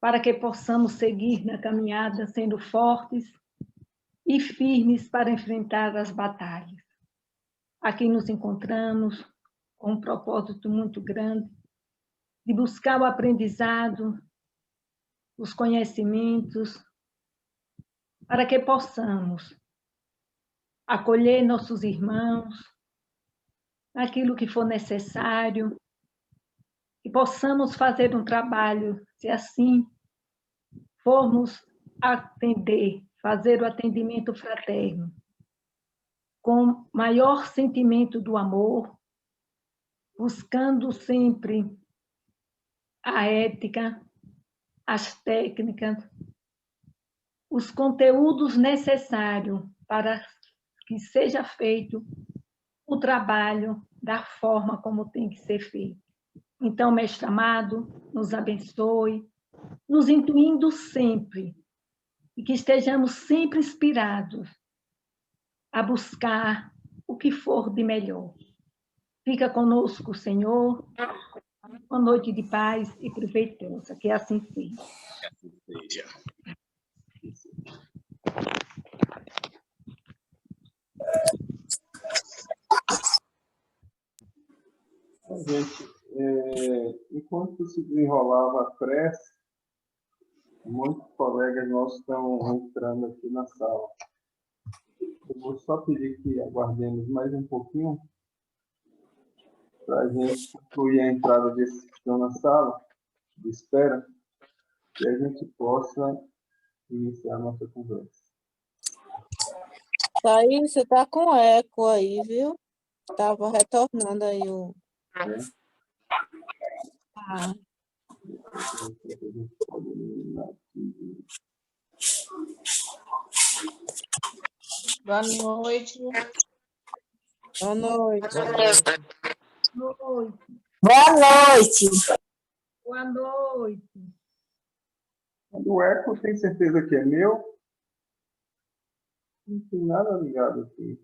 para que possamos seguir na caminhada sendo fortes e firmes para enfrentar as batalhas. Aqui nos encontramos com um propósito muito grande de buscar o aprendizado, os conhecimentos, para que possamos acolher nossos irmãos, naquilo que for necessário, e possamos fazer um trabalho, se assim formos atender, fazer o atendimento fraterno, com maior sentimento do amor, buscando sempre a ética, as técnicas, os conteúdos necessários para que seja feito o trabalho da forma como tem que ser feito. Então, mestre amado, nos abençoe, nos intuindo sempre, e que estejamos sempre inspirados a buscar o que for de melhor. Fica conosco, Senhor, uma noite de paz e proveitosa, que assim seja. Gente, enquanto se desenrolava a prece, muitos colegas nossos estão entrando aqui na sala. Eu vou só pedir que aguardemos mais um pouquinho para a gente concluir a entrada desses que estão na sala de espera e a gente possa iniciar a nossa conversa. Aí você está com eco aí, viu? Estava retornando aí o... Ah. Boa noite. Boa noite. Boa noite. Boa noite. O eco, tem certeza que é meu? Não tem nada ligado aqui.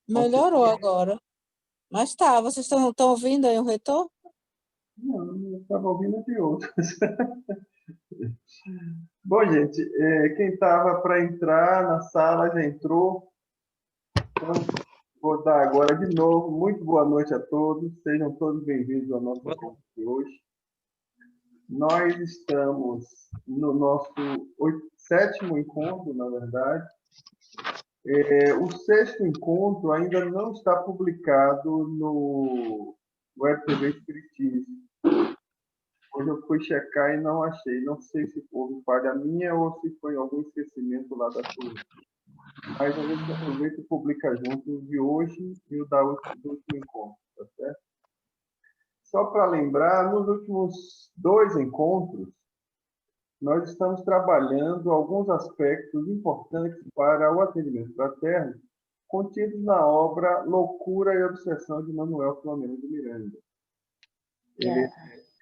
Melhorou agora. Mas tá, vocês estão ouvindo aí o retorno? Não, eu estava ouvindo de outros. Bom, gente, quem estava para entrar na sala já entrou. Então, vou dar agora de novo. Muito boa noite a todos. Sejam todos bem-vindos ao nosso encontro de hoje. Nós estamos no nosso sétimo encontro, na verdade. O sexto encontro ainda não está publicado no Web TV Espiritismo. Hoje eu fui checar e não achei. Não sei se houve falha minha ou se foi algum esquecimento lá da turma. Mas a gente aproveita e publica junto o de hoje e o do último encontro, tá certo? Só para lembrar, nos últimos 2 encontros, nós estamos trabalhando alguns aspectos importantes para o atendimento fraterno, contidos na obra Loucura e Obsessão de Manuel Filomeno de Miranda.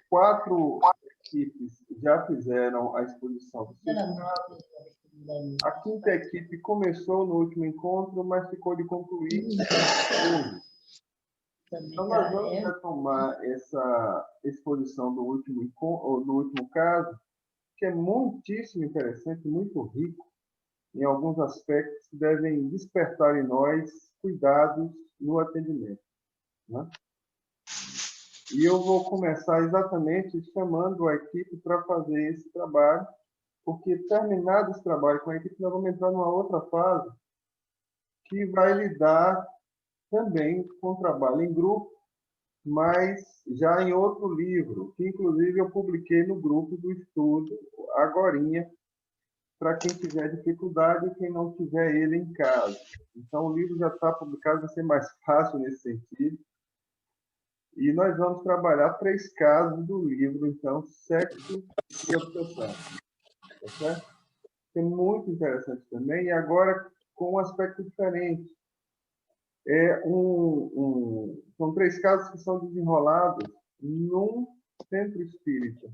4 equipes já fizeram a exposição do sexto. A 5ª equipe começou no último encontro, mas ficou de concluir hoje. Então, nós vamos retomar essa exposição do último caso, que é muitíssimo interessante, muito rico, em alguns aspectos que devem despertar em nós cuidados no atendimento, né? E eu vou começar exatamente chamando a equipe para fazer esse trabalho, porque, terminado esse trabalho com a equipe, nós vamos entrar numa outra fase que vai lidar também com o trabalho em grupo, mas já em outro livro, que inclusive eu publiquei no grupo do estudo, agorinha, para quem tiver dificuldade e quem não tiver ele em casa. Então, o livro já está publicado, vai ser mais fácil nesse sentido. E nós vamos trabalhar 3 casos do livro, então, sexo e obsessão. Tá certo? É muito interessante também, e agora com um aspecto diferente. São 3 casos que são desenrolados num centro espírita.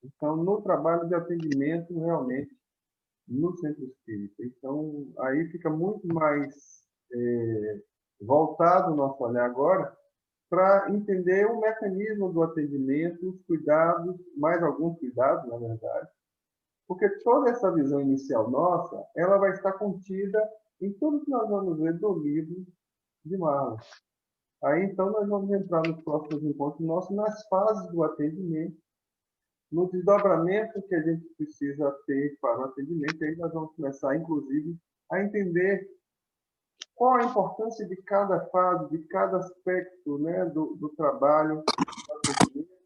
Então, no trabalho de atendimento, realmente, no centro espírita. Então, aí fica muito mais voltado o nosso olhar agora para entender o mecanismo do atendimento, os cuidados, mais alguns cuidados, na verdade, porque toda essa visão inicial nossa, ela vai estar contida em tudo que nós vamos ver do livro de Marlon. Aí, então, nós vamos entrar nos próximos encontros nossos nas fases do atendimento, no desdobramento que a gente precisa ter para o atendimento, e aí nós vamos começar, inclusive, a entender qual a importância de cada fase, de cada aspecto, né, do trabalho, do atendimento,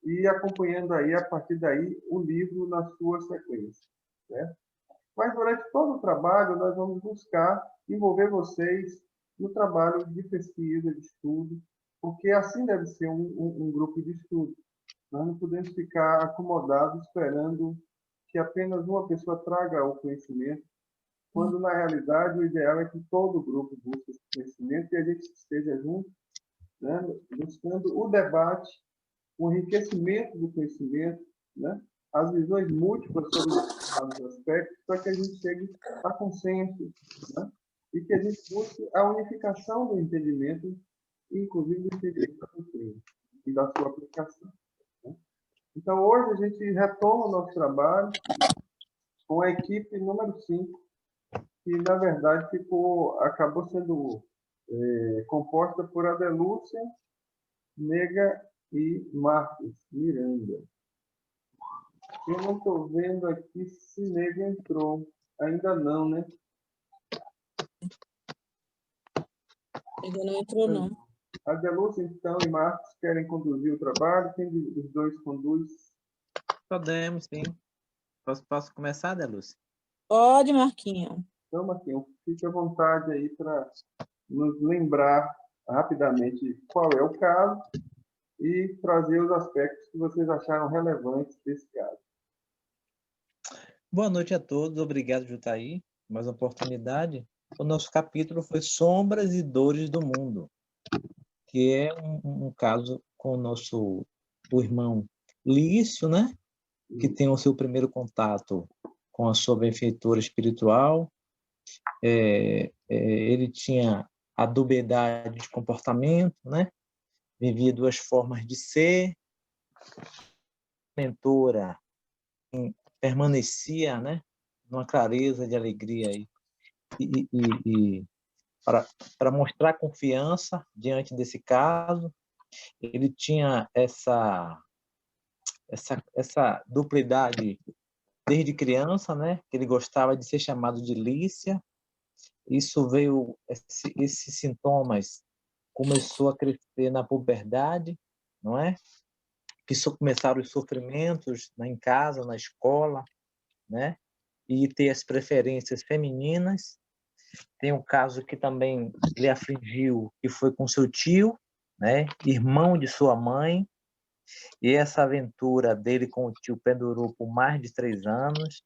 e acompanhando aí, a partir daí, o livro na sua sequência. Né? Mas durante todo o trabalho, nós vamos buscar envolver vocês no trabalho de pesquisa, de estudo, porque assim deve ser um grupo de estudo. Nós não podemos ficar acomodados esperando que apenas uma pessoa traga o conhecimento, quando, na realidade, o ideal é que todo o grupo busque esse conhecimento e a gente esteja junto, né, buscando o debate, o enriquecimento do conhecimento, né, as visões múltiplas sobre os aspectos, para que a gente chegue a consenso, né, e que a gente busque a unificação do entendimento, inclusive do entendimento da doutrina e da sua aplicação. Né? Então, hoje, a gente retoma o nosso trabalho com a equipe número 5, que, na verdade, acabou sendo composta por Adelúcia, Nega e Marcos Miranda. Eu não estou vendo aqui se Nega entrou. Ainda não, né? Ainda não entrou, não. Adelúcia, então, e Marcos querem conduzir o trabalho? Quem dos dois conduz? Podemos, sim. Posso começar, Delúcia? Pode, Marquinhos. Então, Marquinhos, fique à vontade aí para nos lembrar rapidamente qual é o caso e trazer os aspectos que vocês acharam relevantes desse caso. Boa noite a todos. Obrigado por estar aí. Mais uma oportunidade. O nosso capítulo foi Sombras e Dores do Mundo, que é um caso com o irmão Lício, né? Que tem o seu primeiro contato com a sua benfeitora espiritual. Ele tinha a dubiedade de comportamento, né? Vivia duas formas de ser. A mentora permanecia, né? Numa clareza de alegria e para mostrar confiança diante desse caso. Ele tinha essa duplicidade desde criança, né? Que ele gostava de ser chamado de Lícia. Isso veio, esses sintomas começou a crescer na puberdade, não é? Que começaram os sofrimentos em casa, na escola, né? E ter as preferências femininas. Tem um caso que também lhe afligiu, que foi com seu tio, né? Irmão de sua mãe. E essa aventura dele com o tio pendurou por mais de 3 anos.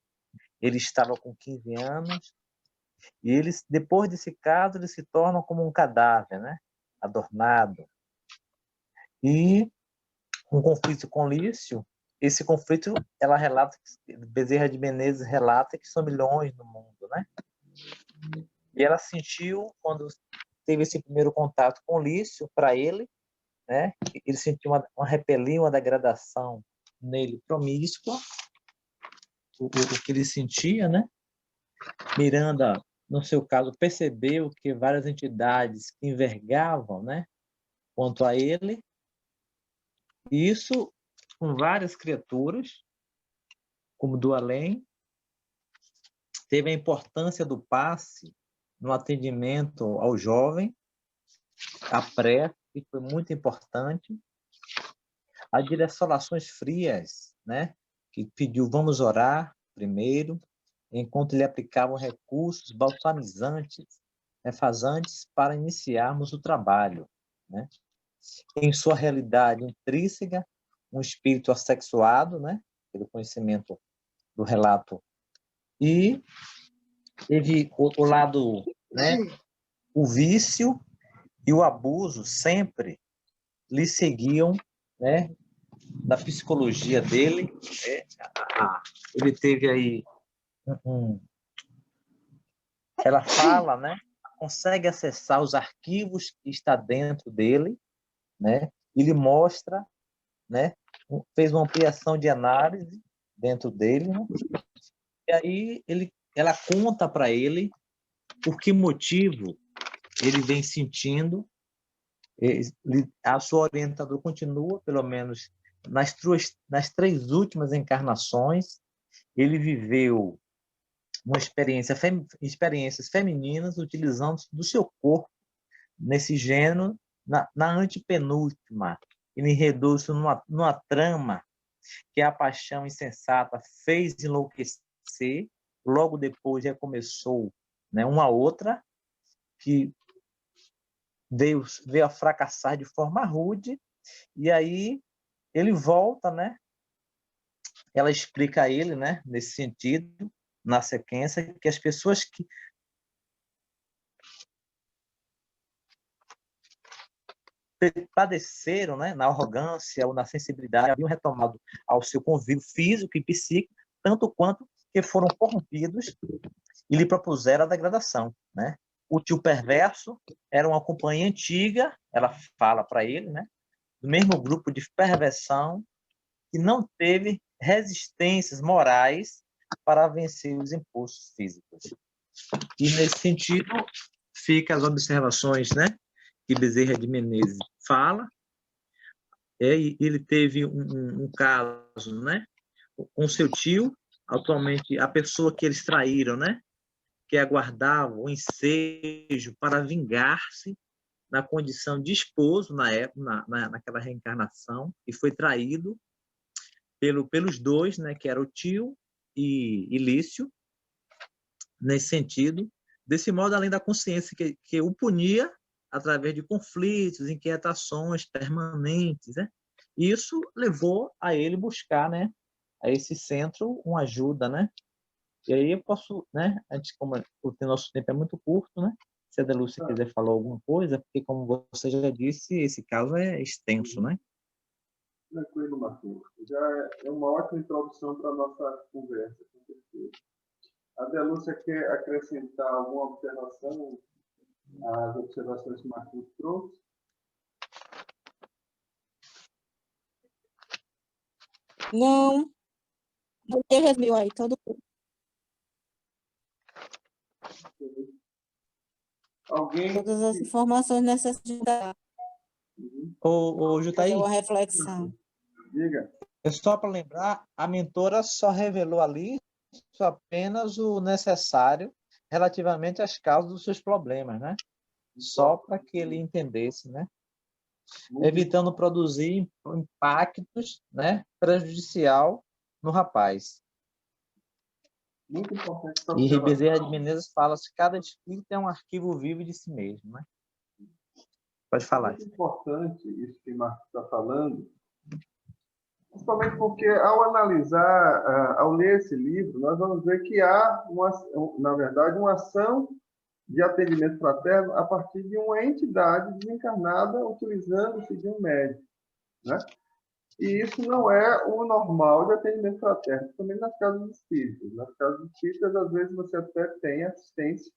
Ele estava com 15 anos. E eles, depois desse caso, eles se tornam como um cadáver, né? Adornado. E um conflito com Lício, esse conflito, ela relata, Bezerra de Menezes relata que são milhões no mundo, né? E ela sentiu, quando teve esse primeiro contato com Lício, para ele, né? Ele sentiu uma repelia, uma degradação nele promíscua, o que ele sentia, né? Miranda, no seu caso, percebeu que várias entidades que envergavam, né, quanto a ele, e isso com várias criaturas, como do além, teve a importância do passe no atendimento ao jovem, a prece, que foi muito importante, as direcionações frias, né, que pediu vamos orar primeiro, enquanto lhe aplicavam recursos balsamizantes, refasantes para iniciarmos o trabalho, né? Em sua realidade intrínseca, um espírito assexuado, né? Pelo conhecimento do relato, e teve o lado, né? O vício e o abuso sempre lhe seguiam, né? Da psicologia dele, ele teve aí ela fala, né? Consegue acessar os arquivos que está dentro dele, né? Ele mostra, né? Fez uma ampliação de análise dentro dele, né? E aí ela conta para ele por que motivo ele vem sentindo. A sua orientadora continua, pelo menos nas 3 últimas encarnações, ele viveu experiências femininas utilizando do seu corpo nesse gênero. Na antepenúltima, ele enredou-se numa trama que a paixão insensata fez enlouquecer. Logo depois já começou, né, uma outra que veio a fracassar de forma rude, e aí ele volta, né? Ela explica a ele, né, nesse sentido, na sequência, que as pessoas que padeceram, né, na arrogância ou na sensibilidade, haviam retomado ao seu convívio físico e psíquico, tanto quanto que foram corrompidos e lhe propuseram a degradação, né? O tio perverso era uma companhia antiga, ela fala para ele, né, do mesmo grupo de perversão, que não teve resistências morais para vencer os impulsos físicos. E, nesse sentido, ficam as observações, né, que Bezerra de Menezes fala. Ele teve um caso, né, com seu tio, atualmente a pessoa que eles traíram, né, que aguardava o ensejo para vingar-se na condição de esposo na época, naquela reencarnação, e foi traído pelos dois, né, que era o tio e Lício, nesse sentido. Desse modo, além da consciência que o punia através de conflitos, inquietações permanentes, né? Isso levou a ele buscar, né, a esse centro uma ajuda, né? E aí eu posso, né, antes, como o nosso tempo é muito curto, né? Se a Delúcia quiser falar alguma coisa, porque, como você já disse, esse caso é extenso, né? Tranquilo, Marquinhos. Já é uma ótima introdução para a nossa conversa, com certeza. A Delúcia quer acrescentar alguma observação às observações que o Marquinhos trouxe? Não, ele resumiu aí todo. Alguém? Todas as informações necessárias. Ô, Jutaí, Uma reflexão. Diga. é só para lembrar, a mentora só revelou ali apenas o necessário relativamente às causas dos seus problemas, né? Só para que ele entendesse, né? Evitando produzir impactos, né, prejudicial no rapaz. Muito importante essa E observação. Bezerra de Menezes fala que cada espírito é um arquivo vivo de si mesmo, né? Pode falar. É muito importante isso que o Marcos está falando, principalmente porque, ao analisar, ao ler esse livro, nós vamos ver que há, na verdade, uma ação de atendimento fraterno a partir de uma entidade desencarnada utilizando-se de um médico, né? E isso não é o normal de atendimento fraterno, também nas casas espíritas. Nas casas espíritas, às vezes, você até tem assistência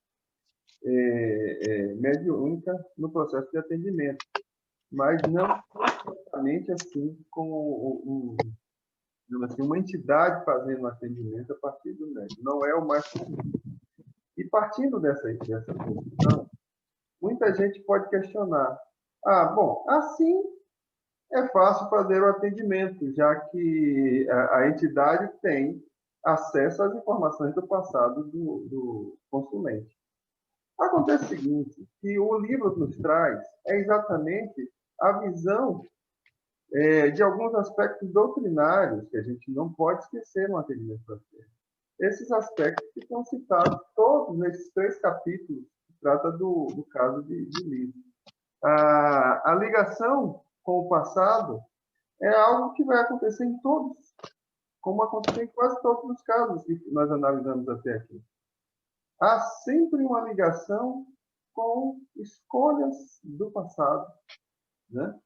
mediúnica no processo de atendimento, mas não exatamente assim como uma entidade fazendo atendimento a partir do médico. Não é o mais comum. E partindo dessa posição, muita gente pode questionar: bom, assim é fácil fazer o atendimento, já que a entidade tem acesso às informações do passado do consulente. Acontece o seguinte, que o livro nos traz exatamente a visão de alguns aspectos doutrinários que a gente não pode esquecer no atendimento fraterno. Esses aspectos que estão citados todos nesses 3 capítulos que trata do caso de Lício. A ligação com o passado é algo que vai acontecer em todos, como aconteceu em quase todos os casos que nós analisamos até aqui. Há sempre uma ligação com escolhas do passado, né?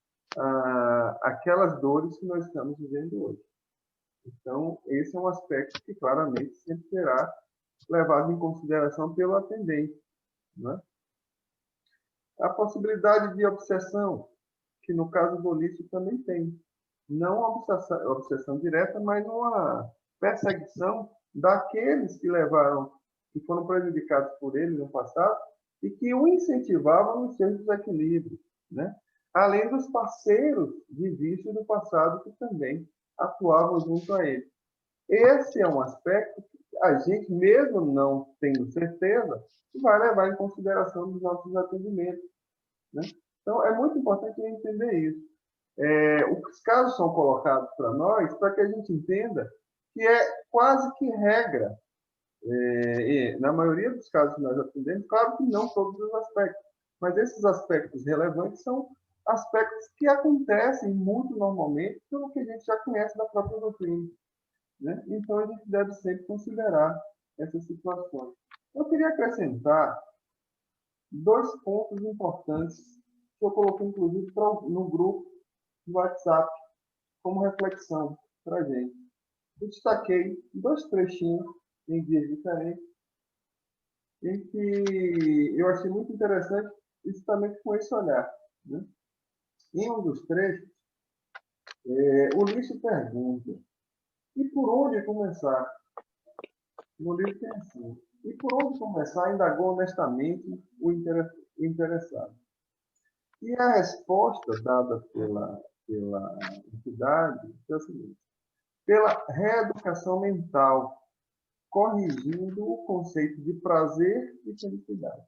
Aquelas dores que nós estamos vivendo hoje. Então, esse é um aspecto que claramente sempre será levado em consideração pelo atendente, né? A possibilidade de obsessão, que no caso do Lício também tem. Não uma obsessão direta, mas uma perseguição daqueles que levaram, que foram prejudicados por ele no passado e que o incentivavam nos seus desequilíbrios, né? Além dos parceiros de vício do passado que também atuavam junto a ele. Esse é um aspecto que a gente, mesmo não tendo certeza, vai levar em consideração nos nossos atendimentos, né? Então, é muito importante entender isso. Os casos são colocados para nós para que a gente entenda que é quase que regra. Na maioria dos casos que nós atendemos, claro que não todos os aspectos, mas esses aspectos relevantes são aspectos que acontecem muito normalmente pelo que a gente já conhece da própria doutrina, né? Então, a gente deve sempre considerar essas situações. Eu queria acrescentar 2 pontos importantes que eu coloquei, inclusive, no grupo do WhatsApp, como reflexão para a gente. Eu destaquei 2 trechinhos em dias diferentes, em que eu achei muito interessante, justamente com esse olhar, né? Em um dos trechos, o Lício pergunta: e por onde começar? No livro tem assim: e por onde começar? Indagou honestamente o interessado. E a resposta dada pela entidade é a seguinte: pela reeducação mental, corrigindo o conceito de prazer e felicidade.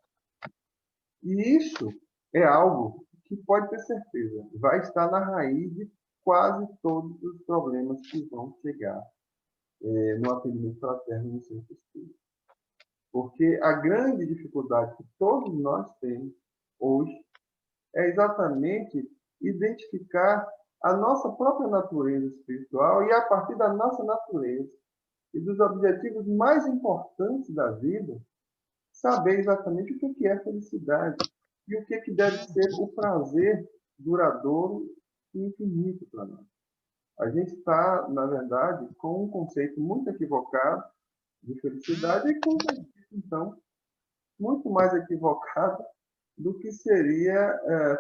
E isso é algo que pode ter certeza, vai estar na raiz de quase todos os problemas que vão chegar no atendimento fraterno no centro espírita. Porque a grande dificuldade que todos nós temos hoje é exatamente identificar a nossa própria natureza espiritual e, a partir da nossa natureza e dos objetivos mais importantes da vida, saber exatamente o que é felicidade e o que deve ser o prazer duradouro e infinito para nós. A gente está, na verdade, com um conceito muito equivocado de felicidade e, com então, muito mais equivocado do que seria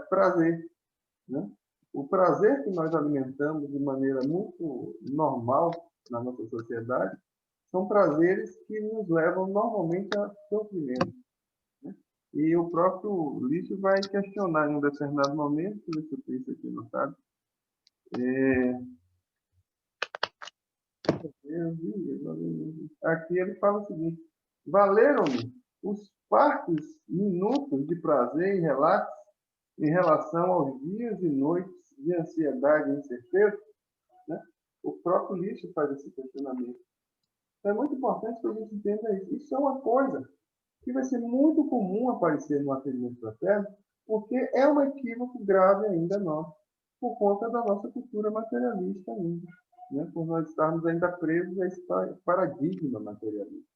prazer, né? O prazer que nós alimentamos de maneira muito normal na nossa sociedade são prazeres que nos levam normalmente a sofrimento, né? E o próprio Lício vai questionar em um determinado momento, deixa eu ter isso aqui anotado, aqui ele fala o seguinte: valeram-me os parcos minutos de prazer e relax em relação aos dias e noites de ansiedade e incerteza, né? O próprio Lício faz esse questionamento. Então, é muito importante que a gente entenda isso. Isso é uma coisa que vai ser muito comum aparecer no atendimento fraterno, porque é um equívoco grave ainda nosso, por conta da nossa cultura materialista ainda, né? Por nós estarmos ainda presos a esse paradigma materialista.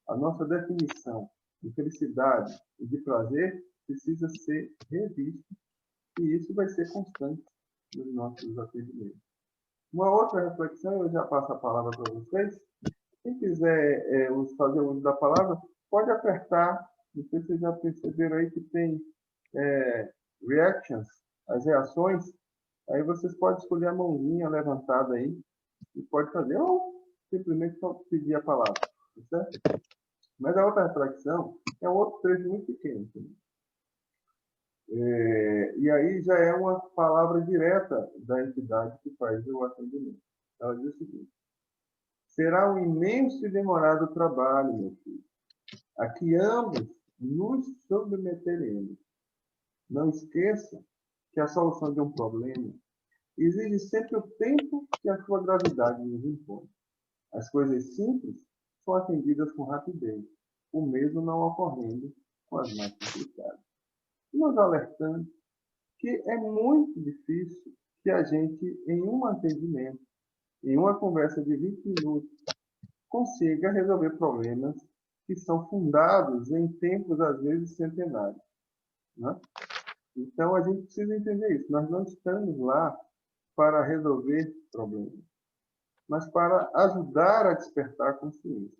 A nossa definição de felicidade e de prazer precisa ser revista, e isso vai ser constante nos nossos atendimentos. Uma outra reflexão, eu já passo a palavra para vocês. Quem quiser fazer uso da palavra, pode apertar. Não sei se vocês já perceberam aí que tem reactions, as reações. Aí vocês podem escolher a mãozinha levantada aí e pode fazer, ou simplesmente só pedir a palavra. Tá certo? Mas a outra reflexão é um outro trecho muito pequeno. E aí já é uma palavra direta da entidade que faz o atendimento. Ela diz o seguinte: será um imenso e demorado trabalho, meu filho, a que ambos nos submeteremos. Não esqueça que a solução de um problema exige sempre o tempo que a sua gravidade nos impõe. As coisas simples são atendidas com rapidez, o mesmo não ocorrendo com as mais complicadas. Nos alertando que é muito difícil que a gente, em um atendimento, em uma conversa de 20 minutos, consiga resolver problemas que são fundados em tempos, às vezes, centenários, né? Então, a gente precisa entender isso. Nós não estamos lá para resolver problemas, mas para ajudar a despertar a consciência.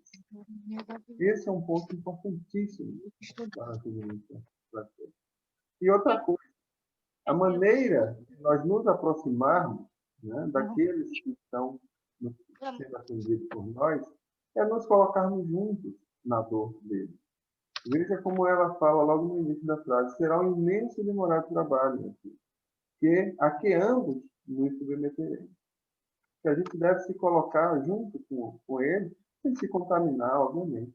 Esse é um ponto importantíssimo para a atendimento. E outra coisa, A maneira de nós nos aproximarmos, né, daqueles que estão sendo atendidos por nós é nos colocarmos juntos na dor deles. Veja como ela fala logo no início da frase: será um imenso e demorado trabalho, meu filho, a que ambos nos submeteremos. Que a gente deve se colocar junto com ele, sem se contaminar, obviamente,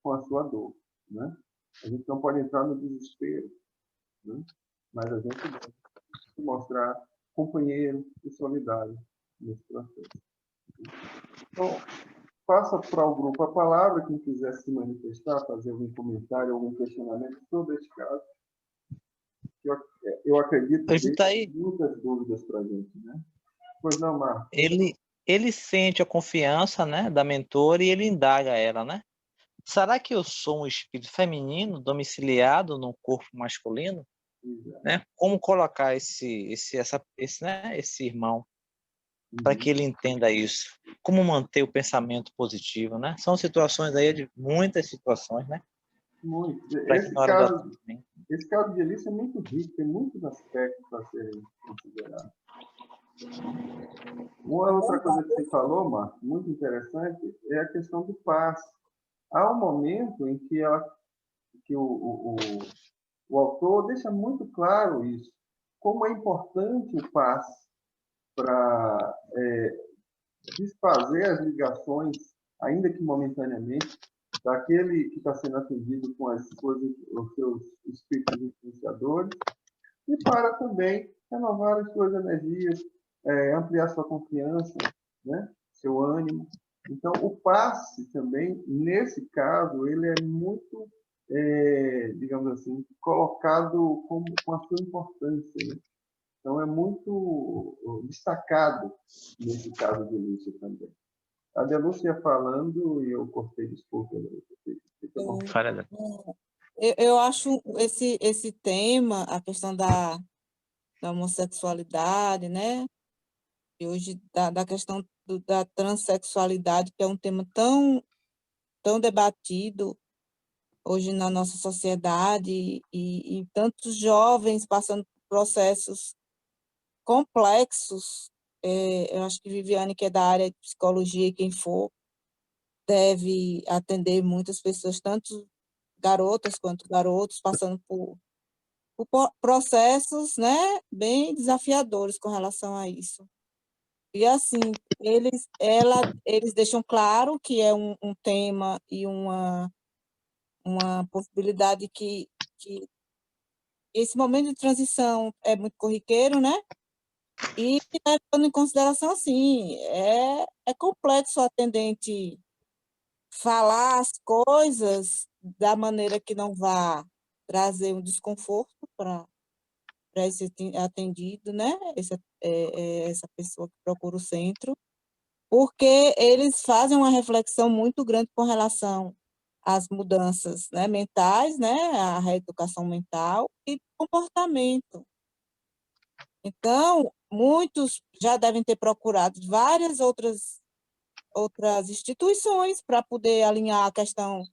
com a sua dor. Né? A gente não pode entrar no desespero, né? Mas a gente deve se mostrar companheiro e solidário nesse processo. Então, passa para o grupo a palavra, quem quiser se manifestar, fazer algum comentário, algum questionamento sobre este caso. Eu acredito que tem muitas dúvidas para a gente, né? Pois não, Marcos? Ele sente a confiança, né, da mentora e ele indaga ela, né? Será que eu sou um espírito feminino domiciliado num corpo masculino? Né? Como colocar esse irmão para que ele entenda isso? Como manter o pensamento positivo, né? São situações aí de muitas situações, né? Muito. Esse caso de Alice é muito rico, tem muitos aspectos para serem considerados. Uma outra coisa que você falou, Marcos, muito interessante, é a questão do passe. Há um momento em que o autor deixa muito claro isso, como é importante o passe para desfazer as ligações, ainda que momentaneamente, daquele que está sendo atendido com os seus espíritos influenciadores, e para também renovar as suas energias, ampliar sua confiança, né? Seu ânimo. Então, o passe também, nesse caso, ele é muito, digamos assim, colocado com a sua importância. Né? Então, é muito destacado nesse caso de Lúcia também. A de Lúcia falando e eu cortei, desculpa. Eu acho esse tema, a questão da homossexualidade, né? E hoje da questão da transexualidade, que é um tema tão debatido hoje na nossa sociedade, e tantos jovens passando por processos complexos. Eu acho que Viviane, que é da área de psicologia, e quem for, deve atender muitas pessoas, tanto garotas quanto garotos, passando por processos, né, bem desafiadores com relação a isso. E, assim, eles deixam claro que é um tema e uma possibilidade que esse momento de transição é muito corriqueiro, né? E levando em consideração, assim, é complexo o atendente falar as coisas da maneira que não vá trazer um desconforto para esse atendido, né? Essa pessoa que procura o centro, porque eles fazem uma reflexão muito grande com relação às mudanças, né, mentais, né, a reeducação mental e comportamento. Então, muitos já devem ter procurado várias outras instituições para poder alinhar a questão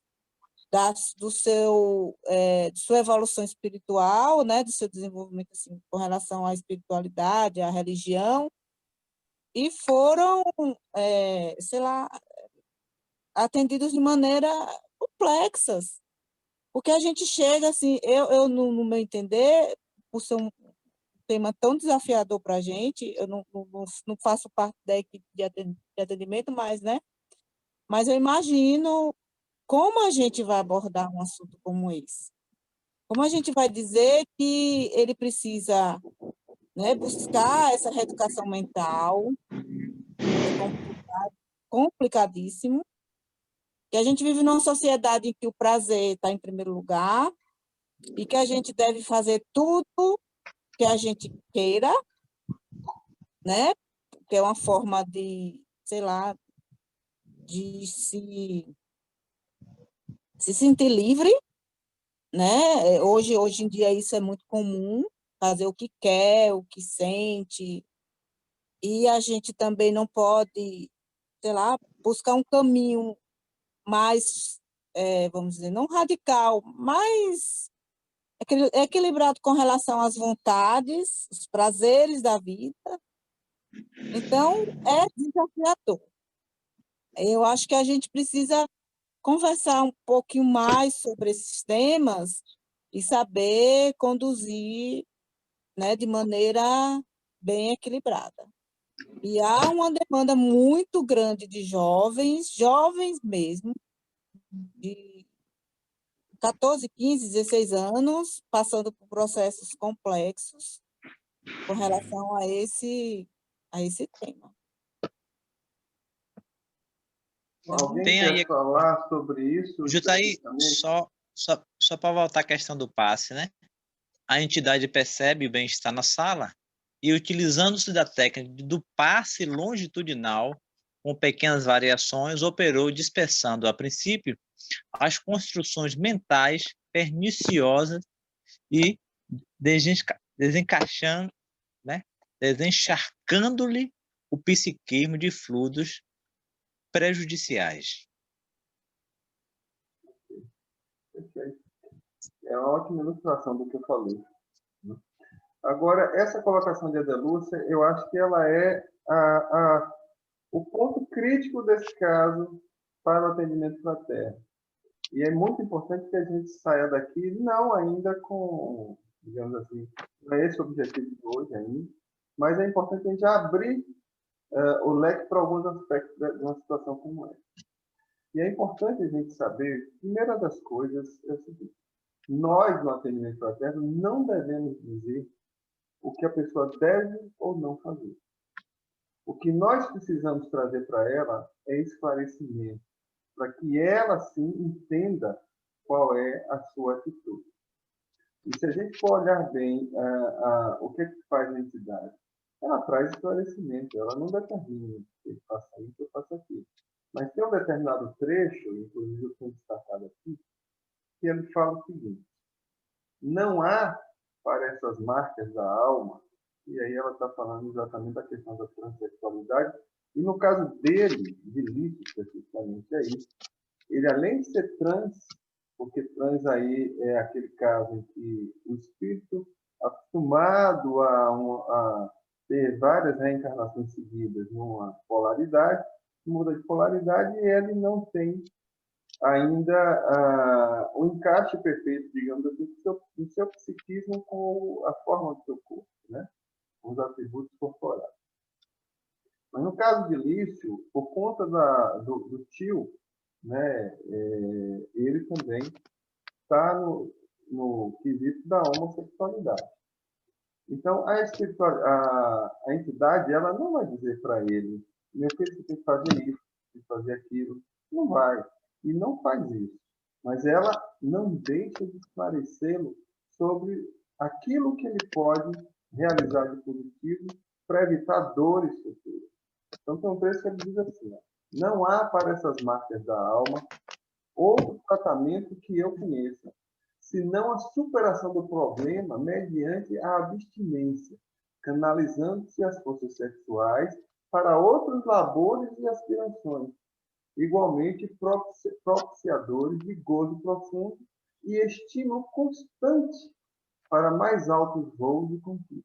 de sua evolução espiritual, né, do seu desenvolvimento, assim, com relação à espiritualidade, à religião, e foram, sei lá, atendidos de maneira complexas. Porque a gente chega, assim, eu no meu entender, por ser um tema tão desafiador para a gente, eu não faço parte da equipe de atendimento, mas, né, mas eu imagino como a gente vai abordar um assunto como esse. Como a gente vai dizer que ele precisa, né, buscar essa reeducação mental, é complicadíssimo, que a gente vive numa sociedade em que o prazer está em primeiro lugar e que a gente deve fazer tudo que a gente queira, né, que é uma forma de, sei lá, de se sentir livre, né? Hoje em dia isso é muito comum, fazer o que quer, o que sente, e a gente também não pode, sei lá, buscar um caminho mais, vamos dizer, não radical, mas equilibrado com relação às vontades, os prazeres da vida. Então, é desafiador. Eu acho que a gente precisa conversar um pouquinho mais sobre esses temas e saber conduzir, né, de maneira bem equilibrada. E há uma demanda muito grande de jovens mesmo, de 14, 15, 16 anos, passando por processos complexos com relação a esse tema. Alguém Tem quer aí, falar sobre isso? Jutaí, só para voltar à questão do passe, né? A entidade percebe o bem-estar na sala e, utilizando-se da técnica do passe longitudinal, com pequenas variações, operou dispersando, a princípio, as construções mentais perniciosas e desencaixando, né? Desencharcando-lhe o psiquismo de fluidos prejudiciais. Perfeito. É uma ótima ilustração do que eu falei. Agora, essa colocação de Adelúcia, eu acho que ela é o ponto crítico desse caso para o atendimento fraterno. E é muito importante que a gente saia daqui, não ainda com, digamos assim, não é esse o objetivo de hoje ainda, mas é importante a gente abrir o leque para alguns aspectos de uma situação como essa. E é importante a gente saber, primeira das coisas, é o seguinte: nós, no atendimento fraterno, não devemos dizer o que a pessoa deve ou não fazer. O que nós precisamos trazer para ela é esclarecimento, para que ela, sim, entenda qual é a sua atitude. E se a gente for olhar bem o que faz a entidade, ela traz esclarecimento, ela não determina que ele faça isso ou faça aquilo. Mas tem um determinado trecho, inclusive eu tenho destacado aqui, que ele fala o seguinte: não há para essas marcas da alma, e aí ela está falando exatamente da questão da transexualidade, e no caso dele, de Lício, especificamente, é isso. Ele, além de ser trans, porque trans aí é aquele caso em que o espírito, acostumado a ter várias reencarnações seguidas numa polaridade, muda de polaridade e ele não tem ainda o encaixe perfeito, digamos assim, do seu psiquismo com a forma do seu corpo, né? Com os atributos corporais. Mas no caso de Lício, por conta do tio, né, ele também está no quesito da homossexualidade. Então, a entidade, ela não vai dizer para ele: meu filho, você tem que fazer isso, tem que fazer aquilo. Não vai. E não faz isso. Mas ela não deixa de esclarecê-lo sobre aquilo que ele pode realizar de positivo para evitar dores futuras. Então, tem um texto que ele diz assim: não há para essas marcas da alma outro tratamento que eu conheça, senão a superação do problema mediante a abstinência, canalizando-se as forças sexuais para outros labores e aspirações, igualmente propiciadores de gozo profundo e estímulo constante para mais altos voos e conquistas.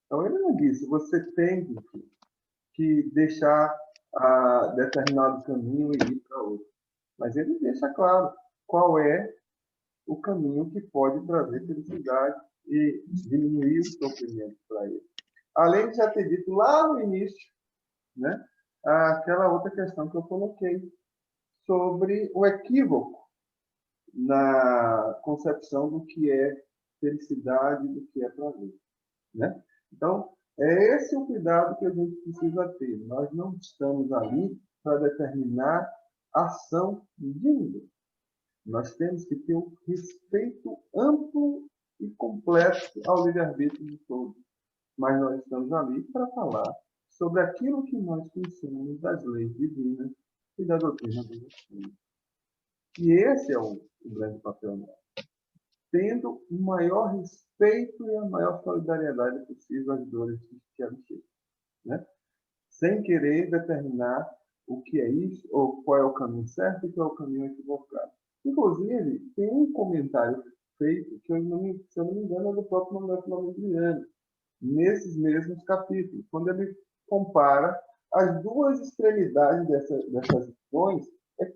Então, ele não disse: você tem que deixar determinado caminho e ir para outro. Mas ele deixa claro qual é o caminho que pode trazer felicidade e diminuir o sofrimento para ele. Além de já ter dito lá no início, né, aquela outra questão que eu coloquei sobre o equívoco na concepção do que é felicidade e do que é prazer, né? Então, é esse o cuidado que a gente precisa ter. Nós não estamos ali para determinar ação de ninguém. Nós temos que ter um respeito amplo e completo ao livre-arbítrio de todos. Mas nós estamos ali para falar sobre aquilo que nós conhecemos das leis divinas e da doutrina dos Espíritos. E esse é o grande papel nosso. Tendo o maior respeito e a maior solidariedade possível às dores que atingem, né? Sem querer determinar o que é isso, ou qual é o caminho certo e qual é o caminho equivocado. Inclusive, tem um comentário feito, que se eu não me engano é do próprio Manuel Filomeno, nesses mesmos capítulos, quando ele compara as duas extremidades dessas visões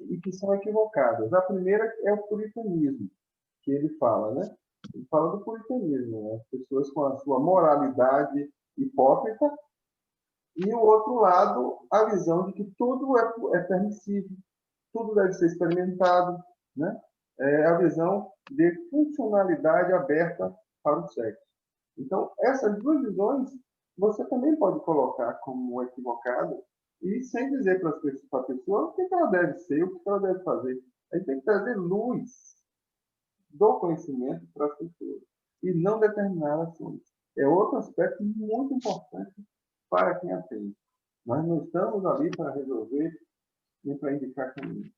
e que são equivocadas. A primeira é o puritanismo, que ele fala, né? Ele fala do puritanismo, né? As pessoas com a sua moralidade hipócrita, e o outro lado, a visão de que tudo é permissível, tudo deve ser experimentado, né? É a visão de funcionalidade aberta para o sexo. Então, essas duas visões você também pode colocar como equivocada e sem dizer para a pessoa o que ela deve ser, o que ela deve fazer. A gente tem que trazer luz do conhecimento para as pessoas e não determinar ações. É outro aspecto muito importante para quem atende. Nós não estamos ali para resolver nem para indicar caminho.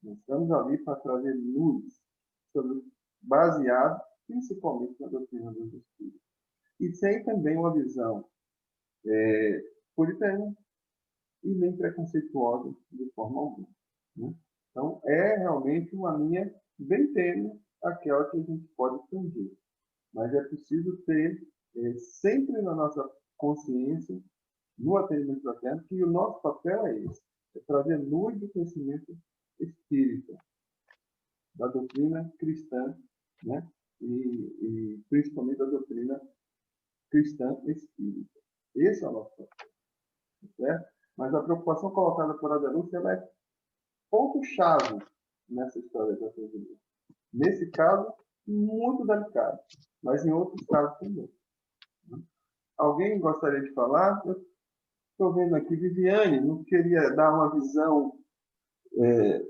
Nós estamos ali para trazer luz baseado principalmente na doutrina dos Espíritos. E sem também uma visão puritana e nem preconceituosa de forma alguma. Né? Então, é realmente uma linha bem tênue aquela que a gente pode entender. Mas é preciso ter sempre na nossa consciência, no atendimento fraterno, que o nosso papel é esse, é trazer luz do conhecimento espírita, da doutrina cristã, né? E principalmente da doutrina cristã espírita. Esse é o nosso papel. Certo? Mas a preocupação colocada por Adelúcia ela é ponto-chave nessa história do atendimento. Nesse caso, muito delicado, mas em outros casos também. Alguém gostaria de falar? Eu estou vendo aqui, Viviane, não queria dar uma visão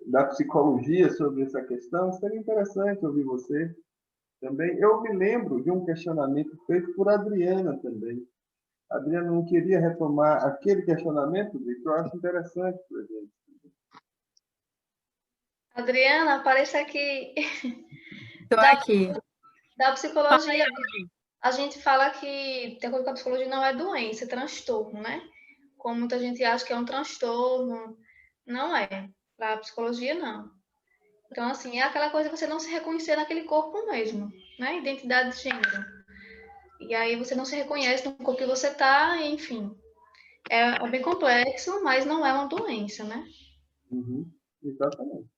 da psicologia sobre essa questão? Seria interessante ouvir você também. Eu me lembro de um questionamento feito por Adriana também. A Adriana não queria retomar aquele questionamento, Victor, eu acho interessante para a gente. Adriana, aparece aqui. Estou aqui. Da psicologia, a gente fala que, de acordo com a psicologia, não é doença, é transtorno, né? Como muita gente acha que é um transtorno, não é. Para a psicologia, não. Então, assim, é aquela coisa de você não se reconhecer naquele corpo mesmo, né? Identidade de gênero. E aí você não se reconhece no corpo que você está, enfim. É bem complexo, mas não é uma doença, né? Uhum, exatamente.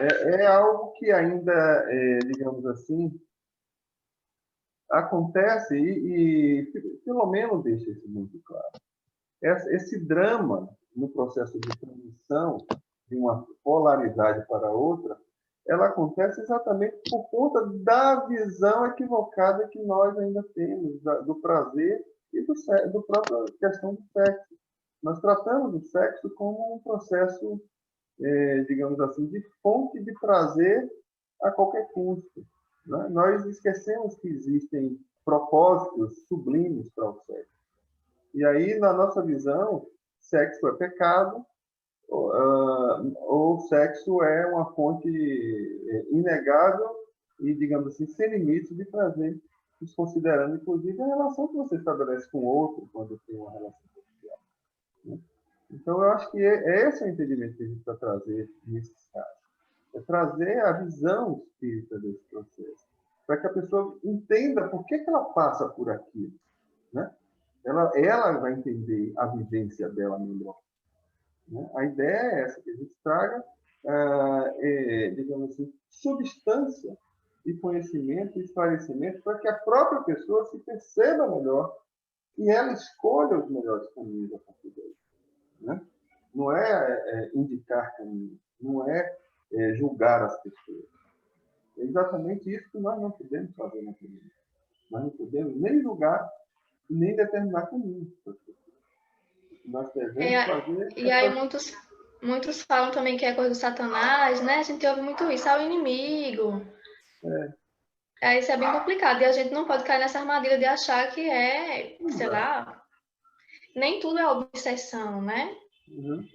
É algo que ainda, digamos assim, acontece e Filomeno deixa isso muito claro. Esse drama no processo de transição de uma polaridade para outra, ela acontece exatamente por conta da visão equivocada que nós ainda temos do prazer e do própria questão do sexo. Nós tratamos o sexo como um processo, digamos assim, de fonte de prazer a qualquer custo. Né? Nós esquecemos que existem propósitos sublimes para o sexo. E aí, na nossa visão, sexo é pecado, ou sexo é uma fonte inegável e, digamos assim, sem limites de prazer, desconsiderando, inclusive, a relação que você estabelece com o outro quando tem uma relação social. Né? Então, eu acho que esse é o entendimento que a gente vai trazer nesses casos. É trazer a visão espírita desse processo, para que a pessoa entenda por que ela passa por aquilo. Né? Ela vai entender a vivência dela melhor. Né? A ideia é essa, que a gente traga, digamos assim, substância e conhecimento e esclarecimento para que a própria pessoa se perceba melhor e ela escolha os melhores caminhos a partir daí. Né? Não é indicar caminhos, não é julgar as pessoas. É exatamente isso que nós não podemos fazer na vida. Nós não podemos nem julgar nem determinar caminhos para as pessoas. Nós devemos fazer... E aí muitos falam também que é coisa do Satanás, né? A gente ouve muito isso, é o inimigo. Aí isso é bem complicado. E a gente não pode cair nessa armadilha de achar que sei lá, nem tudo é obsessão, né? Uhum.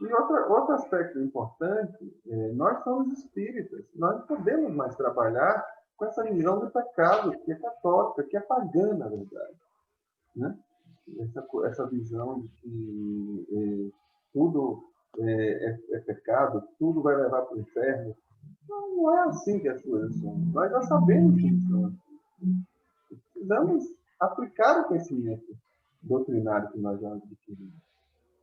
E outro aspecto importante, nós somos espíritas. Nós não podemos mais trabalhar com essa visão do pecado, que é católica, que é pagã, na verdade. Né? Essa visão de que tudo é pecado, tudo vai levar para o inferno. Não é assim que as coisas são. Nós já sabemos que são assim. Precisamos aplicar o conhecimento doutrinário que nós já adquirimos,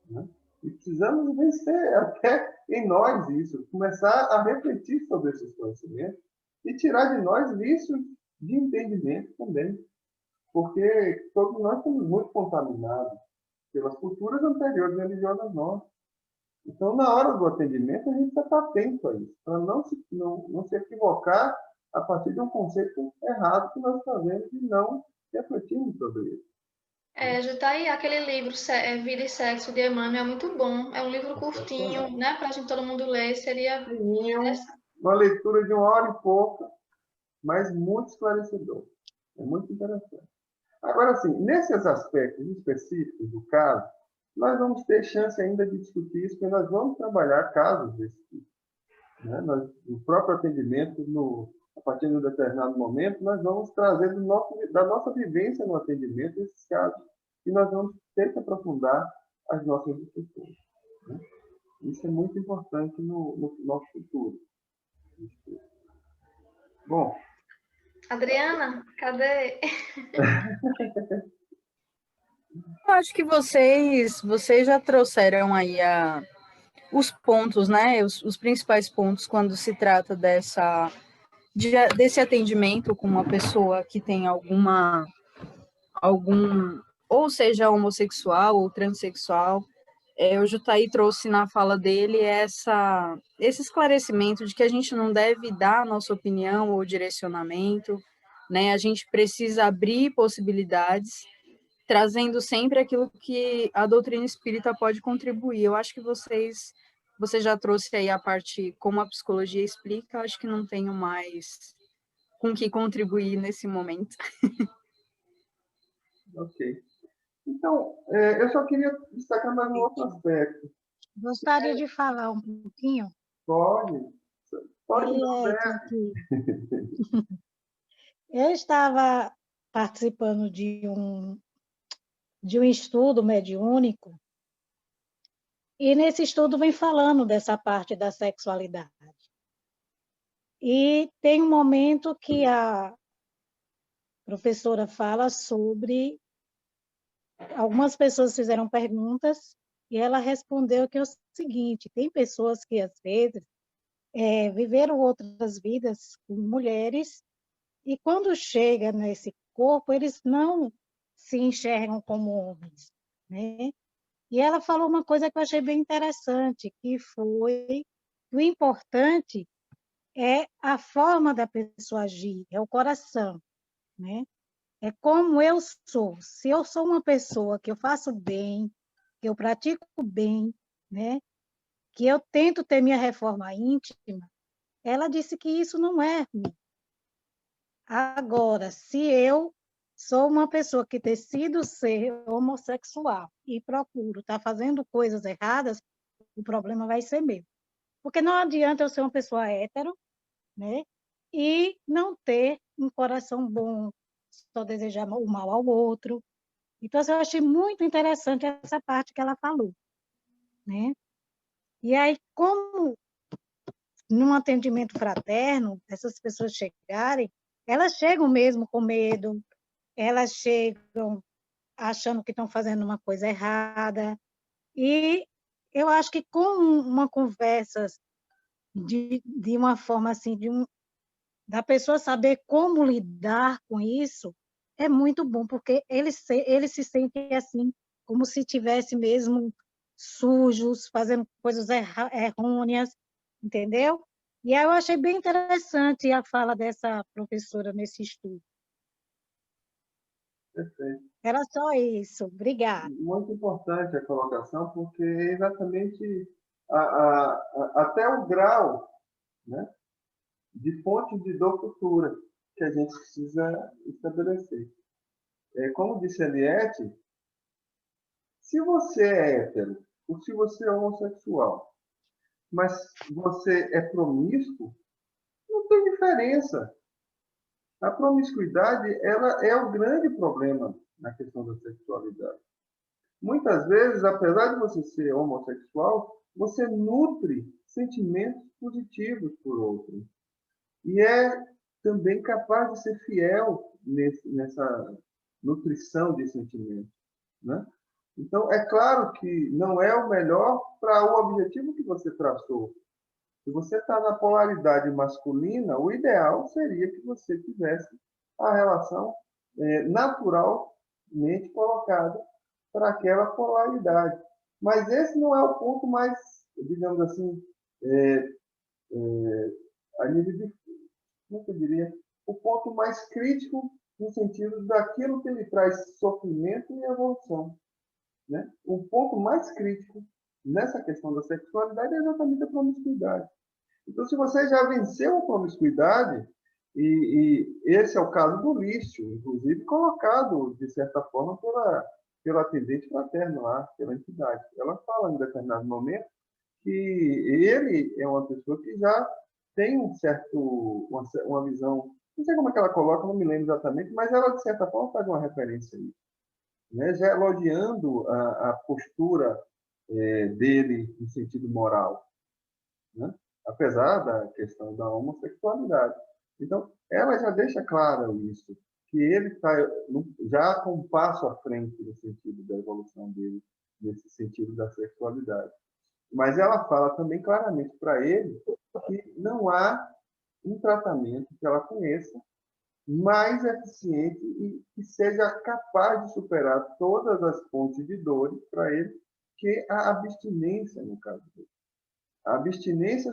né? E precisamos vencer até em nós isso, começar a refletir sobre esses conhecimentos e tirar de nós vícios de entendimento também. Porque todos nós somos muito contaminados pelas culturas anteriores religiosas nossas. Então, na hora do atendimento, a gente precisa estar atento a isso, para não se equivocar a partir de um conceito errado que nós fazemos e não refletimos sobre ele. Já está aí aquele livro, Vida e Sexo, de Emmanuel, é muito bom. É um livro curtinho, né? Para a gente todo mundo ler, seria uma leitura de 1 hora e pouca, mas muito esclarecedor. É muito interessante. Agora, assim, nesses aspectos específicos do caso, nós vamos ter chance ainda de discutir isso, porque nós vamos trabalhar casos desse tipo, né? No próprio atendimento, a partir de um determinado momento, nós vamos trazer da nossa vivência no atendimento esses casos, e nós vamos ter que aprofundar as nossas discussões, né? Isso é muito importante no nosso futuro. Bom. Adriana, cadê? Eu acho que vocês já trouxeram aí os pontos, né? Os principais pontos quando se trata desse atendimento com uma pessoa que tem ou seja homossexual ou transexual. O Jutaí trouxe na fala dele esse esclarecimento de que a gente não deve dar a nossa opinião ou direcionamento, né? A gente precisa abrir possibilidades, trazendo sempre aquilo que a doutrina espírita pode contribuir. Eu acho que você já trouxe aí a parte como a psicologia explica, acho que não tenho mais com que contribuir nesse momento. Ok. Então, eu só queria destacar mais um outro aspecto. Gostaria de falar um pouquinho? Pode. Eu estava participando de um estudo mediúnico, e nesse estudo vem falando dessa parte da sexualidade. E tem um momento que a professora fala sobre... Algumas pessoas fizeram perguntas e ela respondeu que é o seguinte: tem pessoas que, às vezes, viveram outras vidas com mulheres e, quando chega nesse corpo, eles não se enxergam como homens, né? E ela falou uma coisa que eu achei bem interessante, que foi que o importante é a forma da pessoa agir, é o coração, né? É como eu sou. Se eu sou uma pessoa que eu faço bem, que eu pratico bem, né? Que eu tento ter minha reforma íntima, ela disse que isso não é ruim. Agora, se eu sou uma pessoa que decido ser homossexual e procuro estar fazendo coisas erradas, o problema vai ser meu. Porque não adianta eu ser uma pessoa hétero, né? E não ter um coração bom, só desejar o mal ao outro. Então, eu achei muito interessante essa parte que ela falou, né? E aí, como num atendimento fraterno, essas pessoas chegarem, elas chegam mesmo com medo, elas chegam achando que estão fazendo uma coisa errada, e eu acho que com uma conversa de uma forma assim, da pessoa saber como lidar com isso, é muito bom, porque eles se sentem assim, como se tivesse mesmo sujos, fazendo coisas errôneas, entendeu? E aí eu achei bem interessante a fala dessa professora nesse estudo. Perfeito. Era só isso. Obrigada. Muito importante a colocação, porque é exatamente até o grau, né, de fonte de dor futura que a gente precisa estabelecer. Como disse a Eliette, se você é hétero ou se você é homossexual, mas você é promíscuo, não tem diferença. A promiscuidade, ela é o grande problema na questão da sexualidade. Muitas vezes, apesar de você ser homossexual, você nutre sentimentos positivos por outro. E é também capaz de ser fiel nessa nutrição de sentimentos, né? Então, é claro que não é o melhor para o objetivo que você traçou. Se você está na polaridade masculina, o ideal seria que você tivesse a relação naturalmente colocada para aquela polaridade. Mas esse não é o ponto mais, digamos assim, a nível de, como eu diria, o ponto mais crítico no sentido daquilo que ele traz sofrimento e evolução, né? O ponto mais crítico nessa questão da sexualidade é exatamente a promiscuidade. Então, se você já venceu a promiscuidade, e esse é o caso do Lício, inclusive colocado, de certa forma, pela atendente fraterna lá, pela entidade. Ela fala em determinado momento que ele é uma pessoa que já tem uma visão, não sei como é que ela coloca, não me lembro exatamente, mas ela, de certa forma, faz uma referência aí, né? Já elogiando a postura dele no sentido moral, né? Apesar da questão da homossexualidade. Então, ela já deixa claro isso, que ele está já com um passo à frente no sentido da evolução dele, nesse sentido da sexualidade. Mas ela fala também claramente para ele que não há um tratamento que ela conheça mais eficiente e que seja capaz de superar todas as fontes de dores para ele, que a abstinência, no caso dele. A abstinência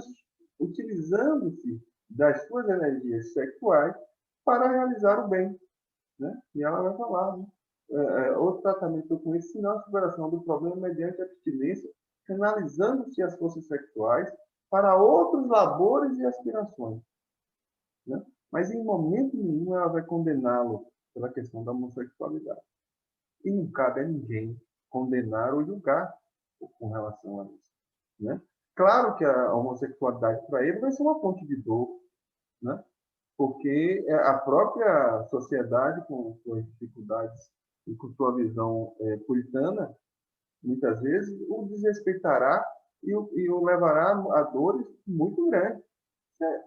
utilizando-se das suas energias sexuais para realizar o bem, né? E ela vai falar, né? Outro tratamento que eu conheço, senão a superação do problema mediante abstinência, canalizando-se as forças sexuais para outros labores e aspirações, né? Mas em momento nenhum ela vai condená-lo pela questão da homossexualidade. E não cabe a ninguém condenar ou julgar com relação a isso, né? Claro que a homossexualidade para ele vai ser uma fonte de dor, né? Porque a própria sociedade, com suas dificuldades e com sua visão puritana, muitas vezes o desrespeitará e o levará a dores muito grandes. Isso é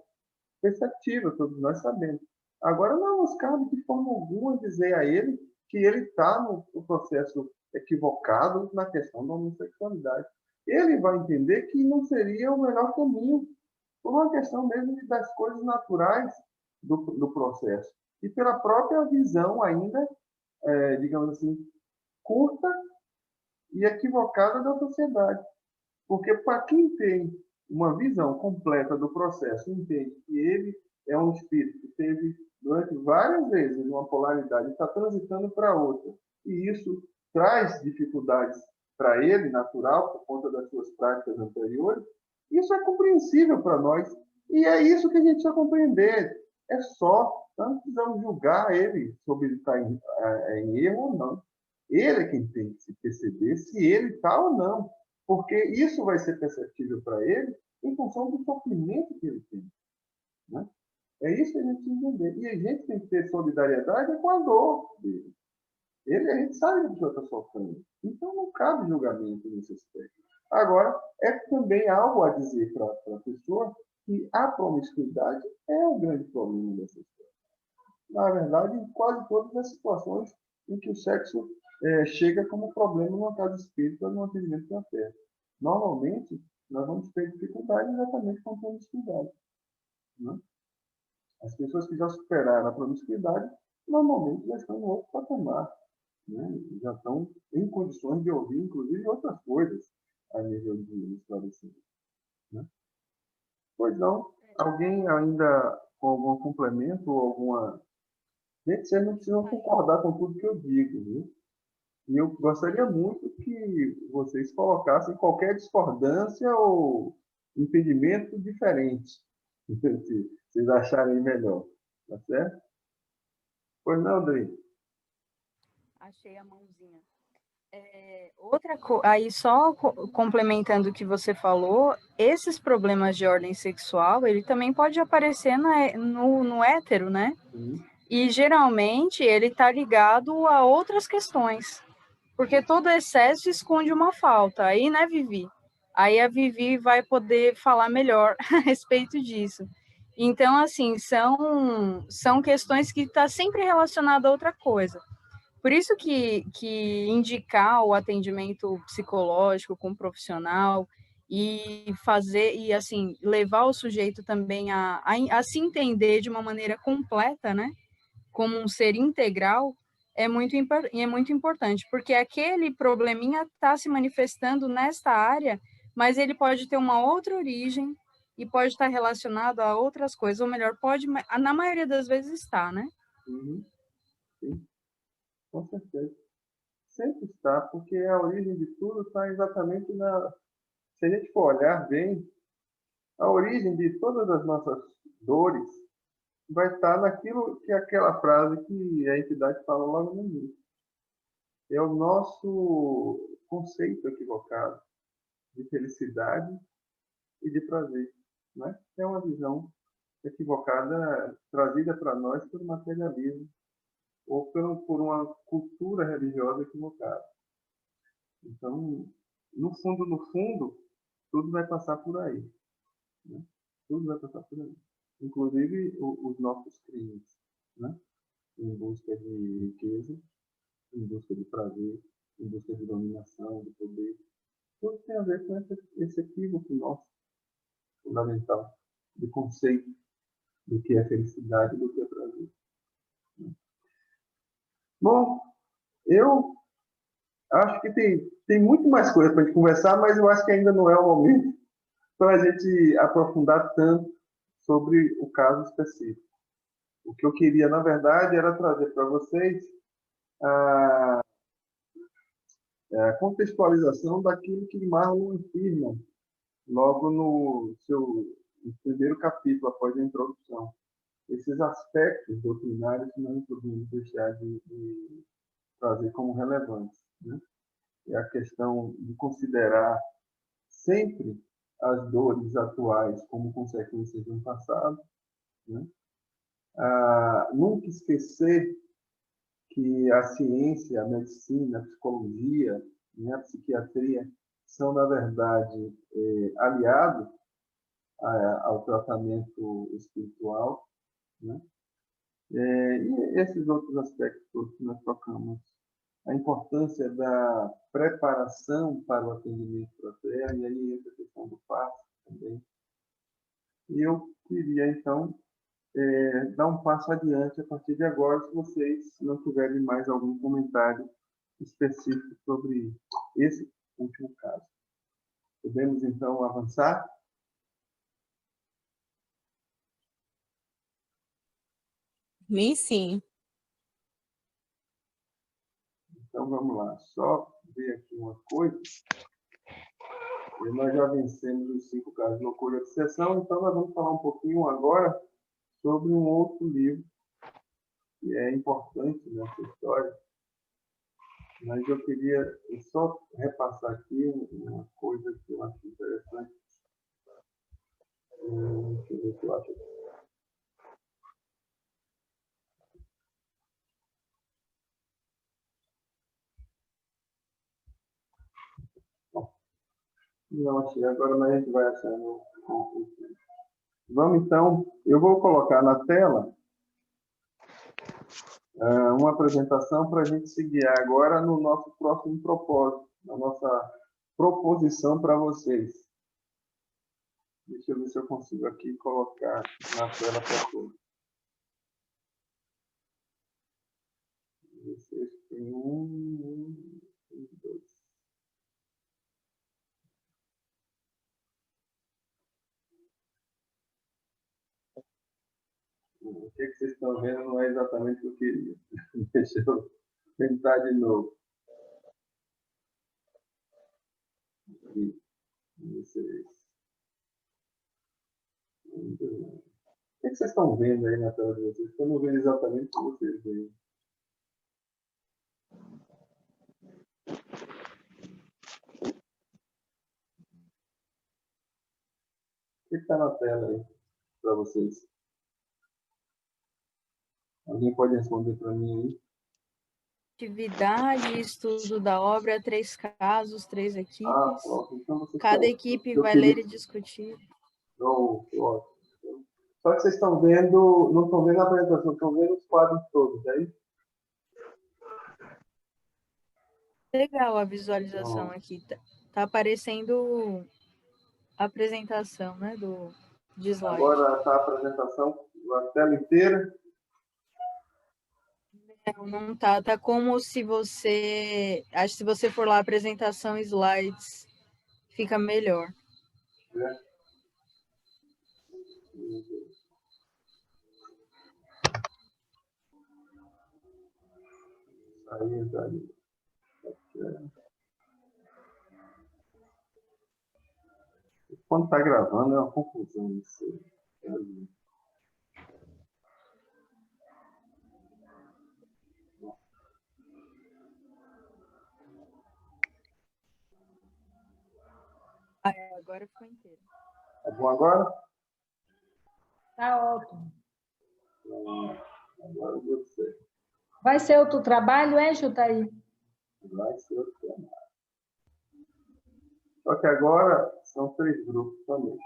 perceptível, todos nós sabemos. Agora, não nos cabe de forma alguma dizer a ele que ele está no processo equivocado na questão da homossexualidade. Ele vai entender que não seria o melhor caminho, por uma questão mesmo das coisas naturais do processo. E pela própria visão ainda, digamos assim, curta e equivocada da sociedade. Porque para quem tem uma visão completa do processo, entende que ele é um espírito que teve durante várias vezes uma polaridade, está transitando para outra, e isso traz dificuldades para ele, natural, por conta das suas práticas anteriores, isso é compreensível para nós. E é isso que a gente precisa compreender. É só, não precisamos julgar ele sobre ele estar em erro ou não. Ele é quem tem que se perceber se ele está ou não. Porque isso vai ser perceptível para ele em função do sofrimento que ele tem, né? É isso que a gente precisa entender. E a gente tem que ter solidariedade com a dor dele. A gente sabe que a pessoa está sofrendo. Então, não cabe julgamento nesse aspecto. Agora, é também algo a dizer para a pessoa que a promiscuidade é o grande problema dessa história. Na verdade, em quase todas as situações em que o sexo chega como problema numa casa espírita ou no atendimento fraterno. Normalmente, nós vamos ter dificuldade exatamente com a promiscuidade, né? As pessoas que já superaram a promiscuidade, normalmente já estão em outro patamar, né? Já estão em condições de ouvir, inclusive, outras coisas a nível de esclarecimento, né? Pois não, alguém ainda com algum complemento ou alguma... Gente, vocês não precisam concordar com tudo que eu digo, viu? E eu gostaria muito que vocês colocassem qualquer discordância ou impedimento diferente, se vocês acharem melhor, tá certo? Pois não, Andrei? Achei a mãozinha. Aí só complementando o que você falou, esses problemas de ordem sexual, ele também pode aparecer no hétero, né? E geralmente ele está ligado a outras questões, porque todo excesso esconde uma falta. Aí, né, Vivi? Aí a Vivi vai poder falar melhor a respeito disso. Então, assim, são questões que estão sempre relacionadas a outra coisa. Por isso que indicar o atendimento psicológico com um profissional e fazer, e assim, levar o sujeito também a se entender de uma maneira completa, né? Como um ser integral, é muito importante, porque aquele probleminha está se manifestando nesta área, mas ele pode ter uma outra origem e pode estar relacionado a outras coisas, ou melhor, pode, na maioria das vezes está, né? Uhum. Sim, com certeza. Sempre está, porque a origem de tudo está exatamente na... Se a gente for olhar bem, a origem de todas as nossas dores vai estar naquilo que é aquela frase que a entidade fala logo no início. É o nosso conceito equivocado de felicidade e de prazer, né? É uma visão equivocada trazida para nós pelo materialismo ou por uma cultura religiosa equivocada. Então, no fundo, tudo vai passar por aí, né? Tudo vai passar por aí. Inclusive os nossos crimes, né? Em busca de riqueza, em busca de prazer, em busca de dominação, de poder. Tudo tem a ver com esse equívoco nosso, fundamental, de conceito do que é felicidade e do que é prazer. Bom, eu acho que tem muito mais coisa para a gente conversar, mas eu acho que ainda não é o momento para a gente aprofundar tanto sobre o caso específico. O que eu queria, na verdade, era trazer para vocês a contextualização daquilo que Marlon afirma logo no primeiro capítulo, após a introdução. Esses aspectos doutrinários que não podemos deixar de trazer como relevantes, né? É a questão de considerar sempre as dores atuais como consequências de um passado, né? Nunca esquecer que a ciência, a medicina, a psicologia, né, a psiquiatria são, na verdade, aliados ao tratamento espiritual, né? E esses outros aspectos todos que nós tocamos. A importância da preparação para o atendimento fraterno, e aí entra a questão do passo também. E eu queria, então, dar um passo adiante a partir de agora, se vocês não tiverem mais algum comentário específico sobre esse último caso. Podemos, então, avançar? Sim. Então, vamos lá. Só ver aqui uma coisa. Nós já vencemos os 5 casos de loucura e obsessão, então nós vamos falar um pouquinho agora sobre um outro livro que é importante nessa história. Mas eu queria só repassar aqui uma coisa que eu acho interessante. Deixa eu ver se eu acho aqui. Não achei agora, mas a gente vai achando. Vamos então, eu vou colocar na tela uma apresentação para a gente se guiar agora no nosso próximo propósito, na nossa proposição para vocês. Deixa eu ver se eu consigo aqui colocar na tela para todos. Vocês têm dois. O que vocês estão vendo não é exatamente o que eu queria. Deixa eu tentar de novo. Aqui. Vocês. O que vocês estão vendo aí na tela de vocês? Eu não vendo exatamente o que vocês veem. O que está na tela aí para vocês? Alguém pode responder para mim aí? atividade e estudo da obra, 3 casos, 3 equipes. Pronto. Então, Cada equipe vai ler e discutir. Ótimo. Só que vocês estão vendo, não estão vendo a apresentação, estão vendo os quadros todos, é isso? Legal a visualização aqui. Tá aparecendo a apresentação, né, de slide. Agora está a apresentação, a tela inteira. Não tá. Tá como se você... Acho que se você for lá, apresentação slides, fica melhor. Aí. Quando está gravando é uma confusão isso. Agora ficou inteiro. É bom agora? Tá ótimo. Agora você. Vai ser outro trabalho, é, Jutaí? Vai ser outro trabalho. Só que agora são 3 grupos também.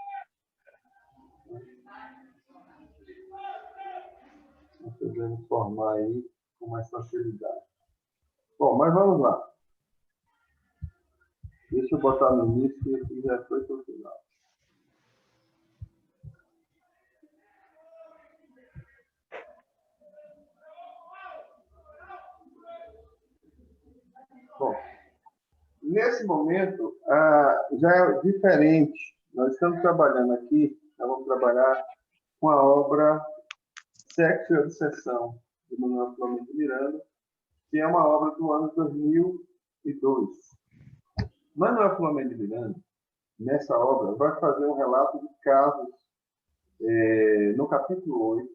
Nós podemos formar aí com mais facilidade. Bom, mas vamos lá. Deixa eu botar no início que aqui já foi para o final. Bom, nesse momento já é diferente. Nós estamos trabalhando aqui, nós vamos trabalhar com a obra Sexo e Obsessão, de Manuel Flamengo de Miranda, que é uma obra do ano 2002. Manuel Flamengo de Miranda, nessa obra, vai fazer um relato de casos no capítulo 8,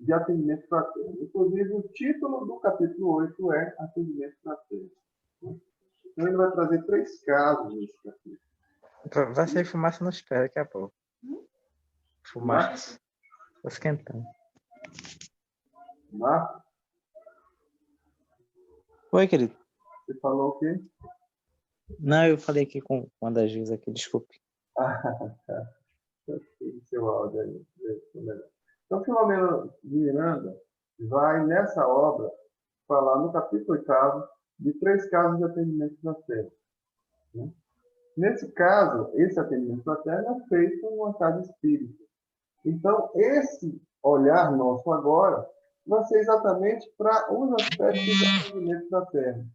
de atendimento fraterno. Inclusive, o título do capítulo 8 é Atendimento Fraterno. Então, ele vai trazer 3 casos nesse capítulo. Vai sair fumaça nos pés daqui a pouco. Fumaça. Estou esquentando. Marcos, Oi, querido. você falou o quê? Não, eu falei aqui com a da Giz aqui, desculpe. Seu áudio aí. Então, Filomeno de Miranda vai, nessa obra, falar no capítulo 8 de 3 casos de atendimento fraterno. Nesse caso, esse atendimento fraterno é feito em uma casa espírita. Então, esse olhar nosso agora vai ser exatamente para os aspectos do atendimento fraterno,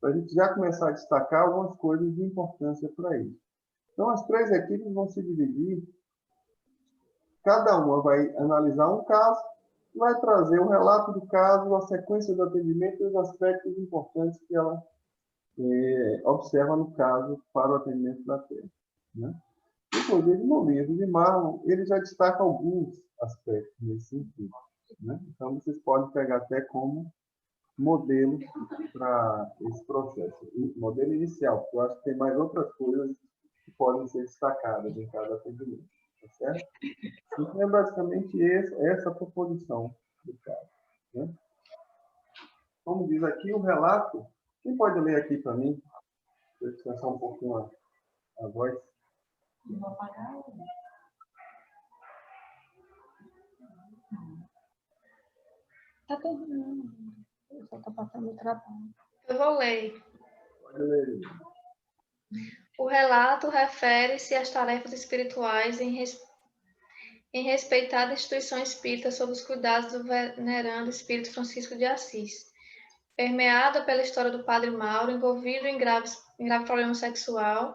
para a gente já começar a destacar algumas coisas de importância para isso. Então, as 3 equipes vão se dividir. Cada uma vai analisar um caso, vai trazer o relato do caso, a sequência do atendimento e os aspectos importantes que ela observa no caso para o atendimento fraterno. Inclusive, no livro de Marlon, ele já destaca alguns aspectos nesse sentido. Então, vocês podem pegar até como modelo para esse processo. Modelo inicial, porque eu acho que tem mais outras coisas que podem ser destacadas em cada atendimento. Tá certo? Então, é basicamente essa proposição do caso. Como diz aqui, o relato... Quem pode ler aqui para mim? Deixa eu descansar um pouquinho a voz. Eu vou apagar. Está terminando. Eu só estou passando o trabalho. Eu vou ler. Pode ler. O relato refere-se às tarefas espirituais em respeitada instituição espírita sob os cuidados do venerando Espírito Francisco de Assis. Permeada pela história do Padre Mauro, envolvido em grave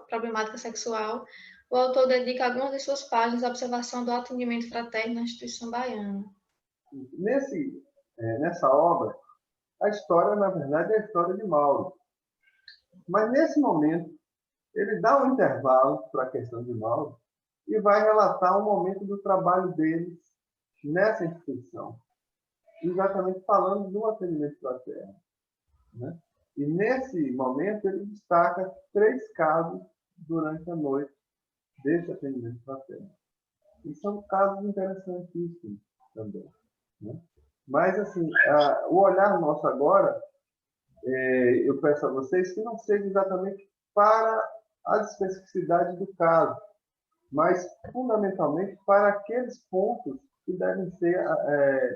problemática sexual, o autor dedica algumas de suas páginas à observação do atendimento fraterno na instituição baiana. Nessa obra, a história, na verdade, é a história de Mauro. Mas, nesse momento, ele dá um intervalo para a questão de Mauro e vai relatar um momento do trabalho deles nessa instituição, exatamente falando do atendimento fraterno. E, nesse momento, ele destaca 3 casos durante a noite desse atendimento fraterno. E são casos interessantíssimos também. Mas, assim, o olhar nosso agora, eu peço a vocês que não seja exatamente para as especificidades do caso, mas, fundamentalmente, para aqueles pontos que devem ser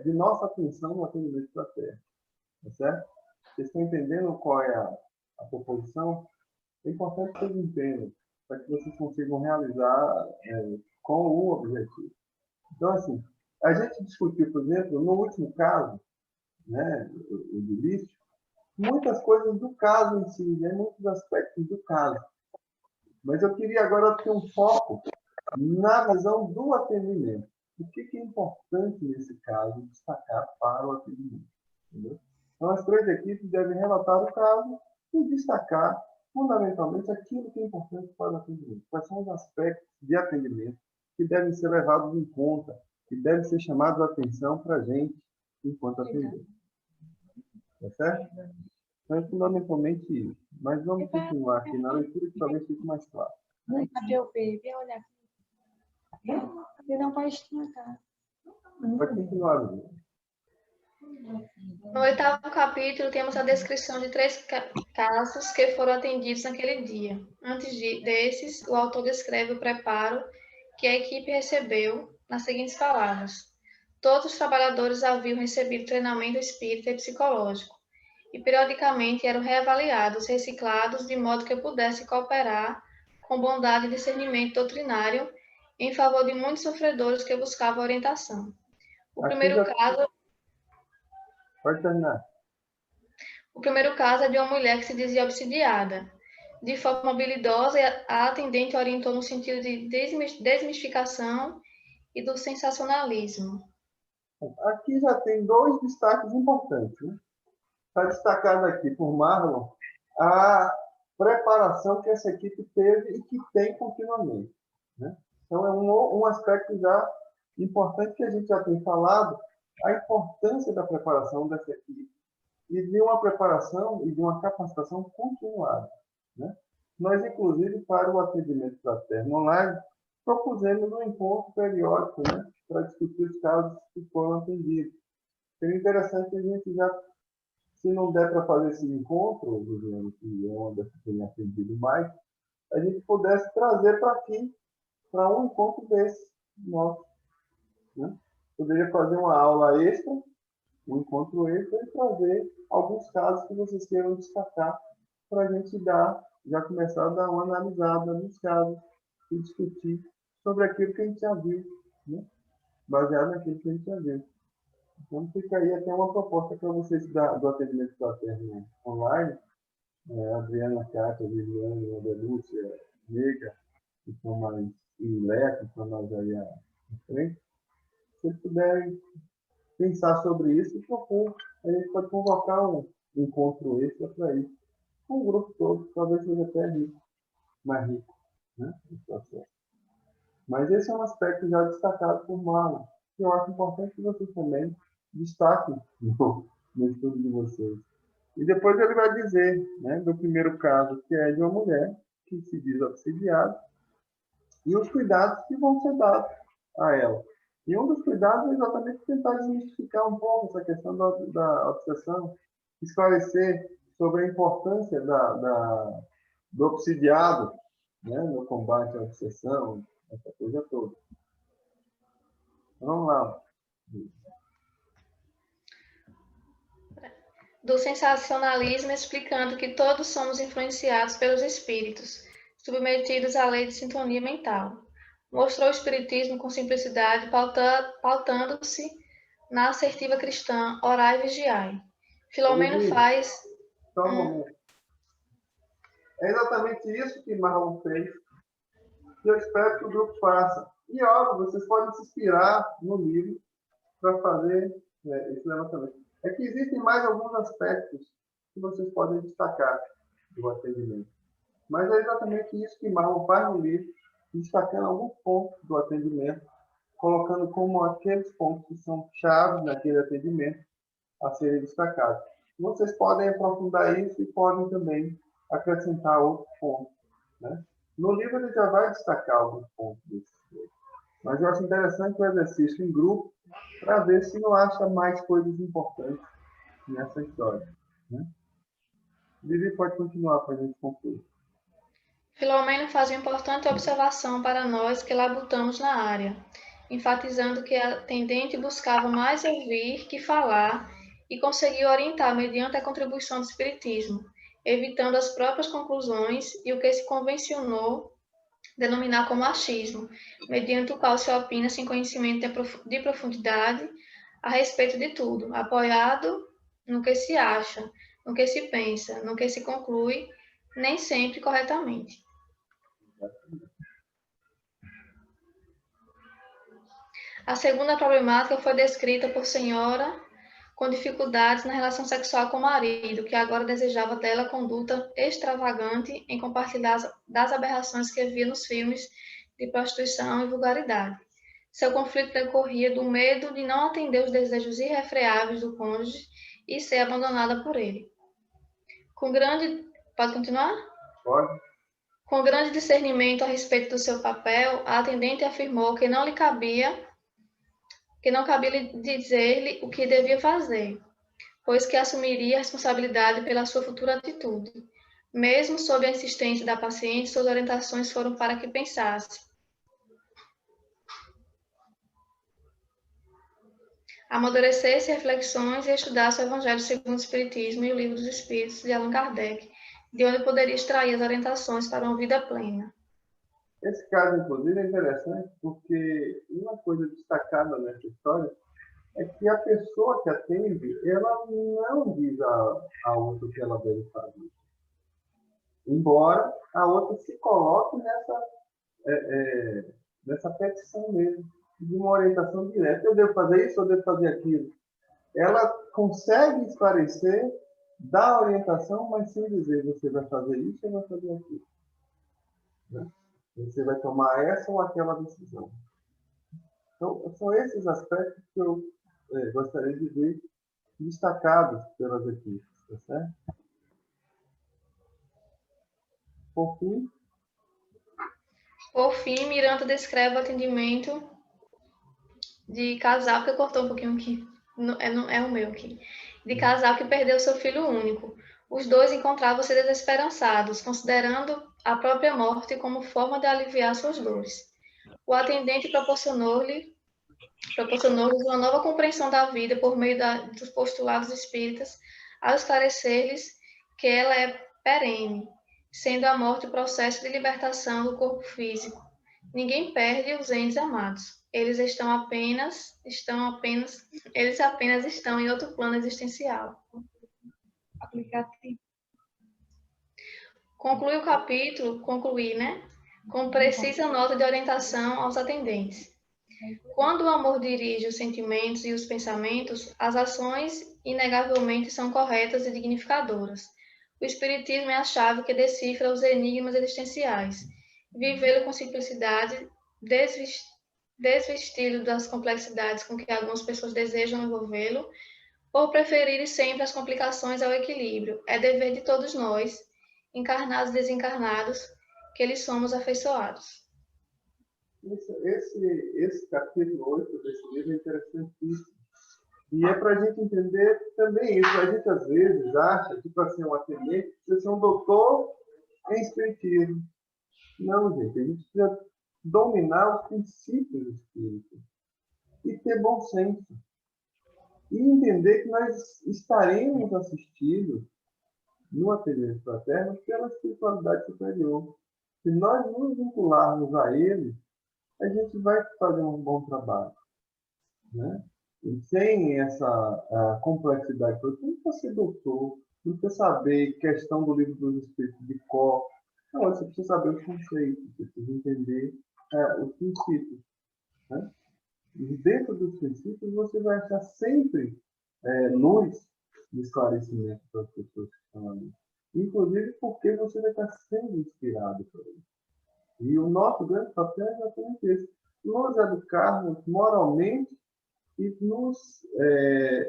de nossa atenção no atendimento da terra. Tá certo? Vocês estão entendendo qual é a proposição? É importante que vocês entendam, para que vocês consigam realizar com o objetivo. Então, assim, a gente discutiu, por exemplo, no último caso, né, o de Lício, muitas coisas do caso em si, né, muitos aspectos do caso. Mas eu queria agora ter um foco na visão do atendimento. O que é importante nesse caso destacar para o atendimento? Entendeu? Então, as três equipes devem relatar o caso e destacar, fundamentalmente, aquilo que é importante para o atendimento. Quais são os aspectos de atendimento que devem ser levados em conta, que devem ser chamados a atenção para a gente enquanto atendente. Tá certo? Então, é fundamentalmente isso. Mas vamos continuar aqui na leitura, que talvez fique mais claro. Cadê o B? Vem olhar aqui. Ele não pode estancar. Vai continuar, Lu. No 8º capítulo, temos a descrição de 3 casos que foram atendidos naquele dia. Antes desses, o autor descreve o preparo que a equipe recebeu nas seguintes palavras. Todos os trabalhadores haviam recebido treinamento espírita e psicológico e, periodicamente, eram reavaliados, reciclados, de modo que pudessem cooperar com bondade e discernimento doutrinário em favor de muitos sofredores que buscavam orientação. O primeiro caso... Pode terminar. O primeiro caso é de uma mulher que se dizia obsidiada. De forma habilidosa, a atendente orientou no sentido de desmistificação e do sensacionalismo. Aqui já tem 2 destaques importantes. Né? Está destacado aqui por Marlon a preparação que essa equipe teve e que tem continuamente. Né? Então, é um aspecto já importante que a gente já tem falado, a importância da preparação dessa equipe e de uma preparação e de uma capacitação continuada. Né? Nós, inclusive, para o atendimento fraterno online, propusemos um encontro periódico, né, para discutir os casos que foram atendidos. Seria interessante que a gente já, se não der para fazer esse encontro, Juliano, que é onde tem atendido mais, a gente pudesse trazer para aqui, para um encontro desse nosso. Né? Poderia fazer uma aula extra, um encontro extra, e trazer alguns casos que vocês queiram destacar para a gente já começar a dar uma analisada nos casos e discutir sobre aquilo que a gente já viu, né? Baseado naquilo que a gente já viu. Então, fica aí até uma proposta para vocês do atendimento fraterno online. Adriana, Cátia, Viviane, Ana Lúcia, Nega, que estão mais em Lé, que estão mais aí à frente. Se vocês puderem pensar sobre isso e propor, a gente pode convocar um encontro extra para isso. Com o grupo todo, talvez seja até mais rico, né? Mas esse é um aspecto já destacado por Marlon, que eu acho importante que vocês também destaquem no estudo de vocês. E depois ele vai dizer, né, do primeiro caso, que é de uma mulher que se diz obsidiada, e os cuidados que vão ser dados a ela. E um dos cuidados é exatamente tentar desmistificar um pouco essa questão da obsessão, esclarecer sobre a importância do obsidiado, né, no combate à obsessão, essa coisa toda. Vamos lá. Do sensacionalismo, explicando que todos somos influenciados pelos espíritos, submetidos à lei de sintonia mental. Mostrou o espiritismo com simplicidade, pautando-se na assertiva cristã, orai e vigiai. Filomeno faz... Só um momento. É exatamente isso que Marlon fez, que eu espero que o grupo faça. E, óbvio, vocês podem se inspirar no livro para fazer esse levantamento. É que existem mais alguns aspectos que vocês podem destacar do atendimento. Mas é exatamente isso que Marlon faz no livro, destacando alguns pontos do atendimento, colocando como aqueles pontos que são chaves naquele atendimento a serem destacados. Vocês podem aprofundar isso e podem também acrescentar outros pontos. Né? No livro ele já vai destacar alguns pontos desses. Mas eu acho interessante o exercício em grupo para ver se não acha mais coisas importantes nessa história. Né? Vivi, pode continuar para a gente concluir. Filomeno faz uma importante observação para nós que labutamos na área, enfatizando que a atendente buscava mais ouvir que falar e conseguiu orientar mediante a contribuição do espiritismo, evitando as próprias conclusões e o que se convencionou denominar como achismo, mediante o qual se opina sem conhecimento de profundidade a respeito de tudo, apoiado no que se acha, no que se pensa, no que se conclui, nem sempre corretamente. A segunda problemática foi descrita por senhora com dificuldades na relação sexual com o marido, que agora desejava dela conduta extravagante em compartilhar das aberrações que via nos filmes de prostituição e vulgaridade. Seu conflito decorria do medo de não atender os desejos irrefreáveis do cônjuge e ser abandonada por ele. Pode continuar? Pode. Com grande discernimento a respeito do seu papel, a atendente afirmou que não cabia lhe dizer-lhe o que devia fazer, pois que assumiria a responsabilidade pela sua futura atitude. Mesmo sob a insistência da paciente, suas orientações foram para que pensasse, amadurecesse reflexões e estudasse o Evangelho segundo o Espiritismo e o Livro dos Espíritos de Allan Kardec, de onde poderia extrair as orientações para uma vida plena. Esse caso, inclusive, é interessante porque uma coisa destacada nessa história é que a pessoa que atende, ela não diz a outra o que ela deve fazer. Embora a outra se coloque nessa petição mesmo, de uma orientação direta. Eu devo fazer isso, eu devo fazer aquilo. Ela consegue esclarecer, dar a orientação, mas sem dizer você vai fazer isso ou vai fazer aquilo. Né? Você vai tomar essa ou aquela decisão. Então, são esses aspectos que eu gostaria de ver destacados pelas equipes, tá certo? Por fim, Miranda descreve o atendimento de casal, porque cortou um pouquinho aqui, é o meu aqui, de casal que perdeu seu filho único. Os dois encontravam-se desesperançados, considerando a própria morte como forma de aliviar suas dores. O atendente proporcionou-lhes uma nova compreensão da vida por meio dos postulados espíritas, ao esclarecer-lhes que ela é perene, sendo a morte o processo de libertação do corpo físico. Ninguém perde os entes amados. Eles apenas estão em outro plano existencial. Aplicativo. Concluí, com precisa nota de orientação aos atendentes. Quando o amor dirige os sentimentos e os pensamentos, as ações inegavelmente são corretas e dignificadoras. O Espiritismo é a chave que decifra os enigmas existenciais. Vivê-lo com simplicidade, desvestido das complexidades com que algumas pessoas desejam envolvê-lo, por preferirem sempre as complicações ao equilíbrio. É dever de todos nós, encarnados e desencarnados, que lhes somos afeiçoados. Esse capítulo 8 desse livro é interessantíssimo. E é para a gente entender também isso. A gente, às vezes, acha que para ser um atendente, precisa ser um doutor em espiritismo. Não, gente. A gente precisa dominar os princípios espíritas e ter bom senso. E entender que nós estaremos assistidos no atendimento fraterno pela espiritualidade superior. Se nós nos vincularmos a ele, a gente vai fazer um bom trabalho. Né? E sem essa complexidade, você não precisa ser doutor, não precisa saber questão do livro dos Espíritos de cor. Não, você precisa saber os conceitos, você precisa entender os princípios. Né? E dentro dos princípios, você vai achar sempre luz e esclarecimento para as pessoas que estão ali. Inclusive porque você vai estar sendo inspirado por ele. E o nosso grande papel é exatamente esse. Nos educarmos moralmente e nos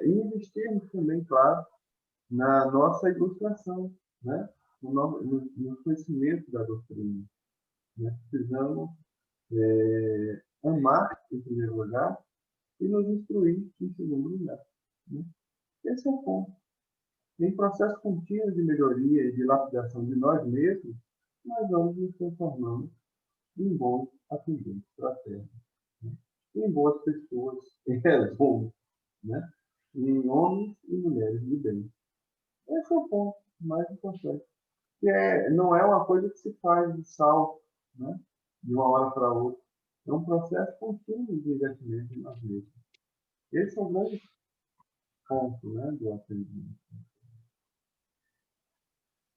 investirmos também, claro, na nossa ilustração, né? no conhecimento da doutrina. Nós precisamos amar, em primeiro lugar, e nos instruir em segundo lugar. Né? Esse é o ponto. Em processo contínuo de melhoria e de lapidação de nós mesmos, nós vamos nos transformando em bons atendentes para a Terra. Né? Em boas pessoas, em resumo, né? Em homens e mulheres de bem. Esse é o ponto mais importante. Que não é uma coisa que se faz de salto, né? De uma hora para outra. É um processo contínuo de investimento em nós mesmos. Esse é o grande ponto, né, do atendimento.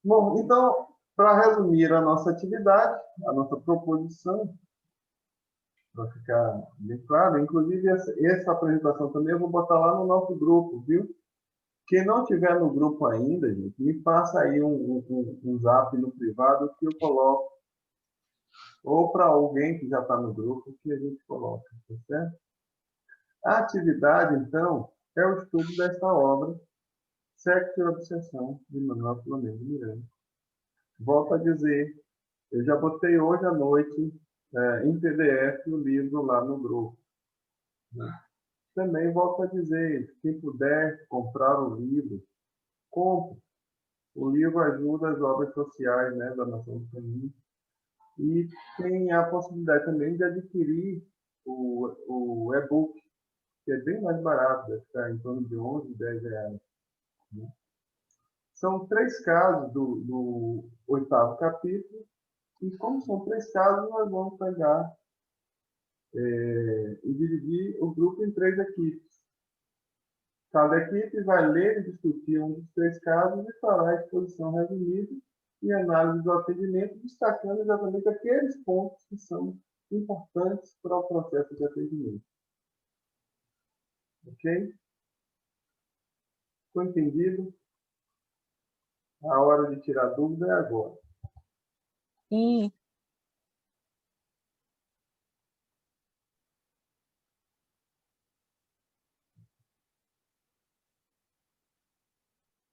Bom, então, para resumir a nossa atividade, a nossa proposição, para ficar bem claro, inclusive essa apresentação também eu vou botar lá no nosso grupo, viu? Quem não tiver no grupo ainda, gente, me passa aí um zap no privado que eu coloco. Ou para alguém que já está no grupo, que a gente coloca, tá certo? A atividade, então, é o estudo desta obra, Sexo e Obsessão, de Manuel Filomeno de Miranda. Volto a dizer, eu já botei hoje à noite, em PDF, o livro lá no grupo. Né? Também volto a dizer, quem puder comprar o livro, compre. O livro ajuda as obras sociais, né, da Nação do Caminho. E tem a possibilidade também de adquirir o e-book, que é bem mais barato, deve ficar em torno de 11, 10 reais. Né? São 3 casos do 8º capítulo, e como são 3 casos, nós vamos pegar e dividir o grupo em 3 equipes. Cada equipe vai ler e discutir um dos 3 casos e fará a exposição resumida e análise do atendimento, destacando exatamente aqueles pontos que são importantes para o processo de atendimento. Ok? Ficou entendido? A hora de tirar dúvida é agora. Sim.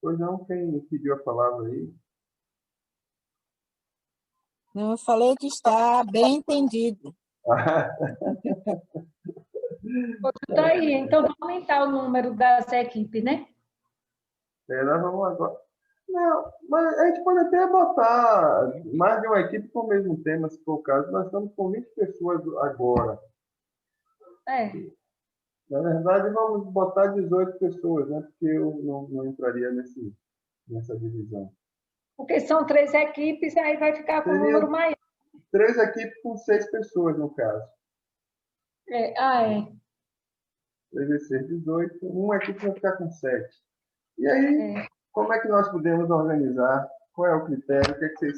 Pois não, quem pediu a palavra aí? Eu falei que está bem entendido. Daí, então, vamos aumentar o número das equipes, né? Nós vamos agora. Não, mas a gente pode até botar mais de uma equipe com o mesmo tema, se for o caso. Nós estamos com 20 pessoas agora. Na verdade, vamos botar 18 pessoas, né? Porque eu não entraria nessa divisão. Porque são 3 equipes, aí vai ficar com um Seria número maior. 3 equipes com 6 pessoas, no caso. 3 vezes 6, 18. Uma equipe vai ficar com 7. E aí, como é que nós podemos organizar? Qual é o critério? O que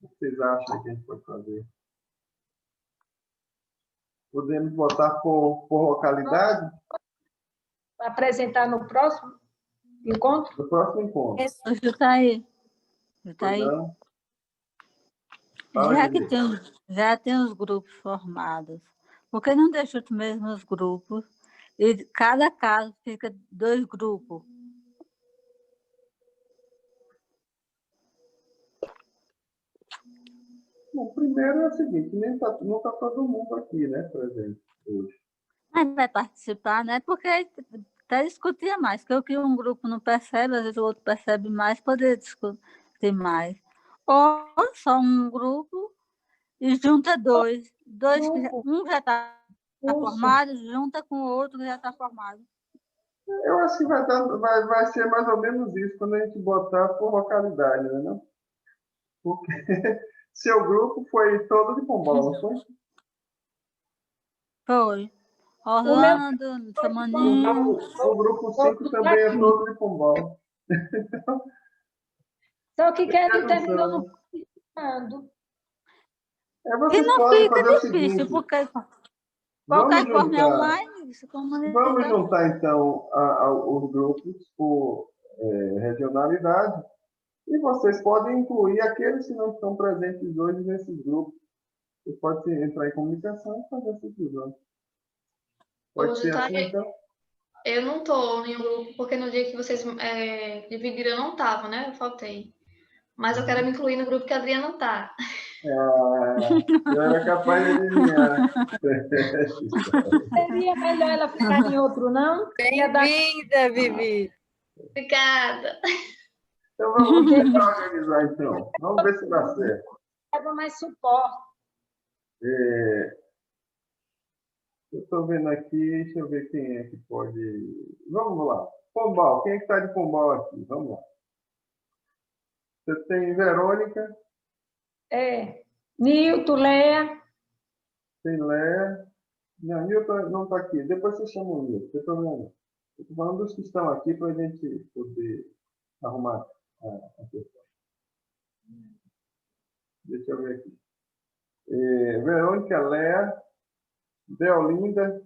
vocês acham que a gente pode fazer? Podemos botar por localidade? Apresentar no próximo encontro? No próximo encontro. Está aí. Está aí. Não. Fala, Já tem os grupos formados. Por que não deixa os mesmos grupos? E cada caso fica 2 grupos. Bom, primeiro é o seguinte, não está todo mundo aqui, né, presente hoje. Mas vai participar, né? Porque até discutir mais. Porque o que um grupo não percebe, às vezes o outro percebe mais, poder discutir mais. Ou só um grupo e junta 2. Um já está formado, junta com o outro que já está formado. Eu acho que vai ser mais ou menos isso quando a gente botar por localidade, né? Não? Porque seu grupo foi todo de Pombal, não foi? Foi. Orlando, Samaninho. O grupo 5 também é todo de Pombal. Só que quem terminou não participando. Vocês não podem fica fazer o difícil, seguinte, porque qualquer forma é online. Vamos juntar, então, os grupos por regionalidade e vocês podem incluir aqueles que não estão presentes hoje nesses grupos. Vocês podem entrar em comunicação e fazer essa inclusão. Pode ser assim, então? Eu não estou em um grupo, porque no dia que vocês dividiram eu não estava, né? Eu faltei. Mas eu quero me incluir no grupo que a Adriana está. Eu era capaz de adivinhar. Seria melhor ela ficar em outro, não? Bem-vinda, Vivi. Obrigada. Então vamos tentar organizar, então. Vamos ver se dá certo. Leva mais suporte. Eu estou vendo aqui, deixa eu ver quem é que pode... Vamos lá. Pombal, quem é que está de Pombal aqui? Vamos lá. Você tem Verônica, Nilton, Leia. tem Léa. Não, Nilton não está aqui. Depois você chama o Nilton, não tem problema não. Estou falando dos que estão aqui para a gente poder arrumar a questão. Deixa eu ver aqui. Verônica, Léa, Deolinda,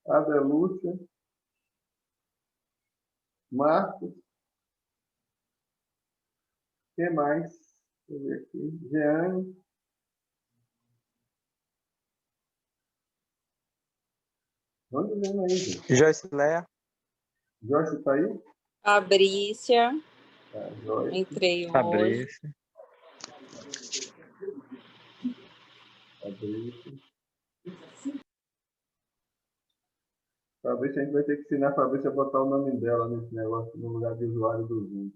Adelúcia, Marcos, quem mais? Deixa eu ver aqui. Jeane. Onde vem aí, gente? Joyce Léa. Joyce está aí? Fabrícia, Joyce. entrei hoje. Fabrício. Fabrícia, a gente vai ter que ensinar a Fabrícia a botar o nome dela nesse negócio no lugar de usuário do Zoom.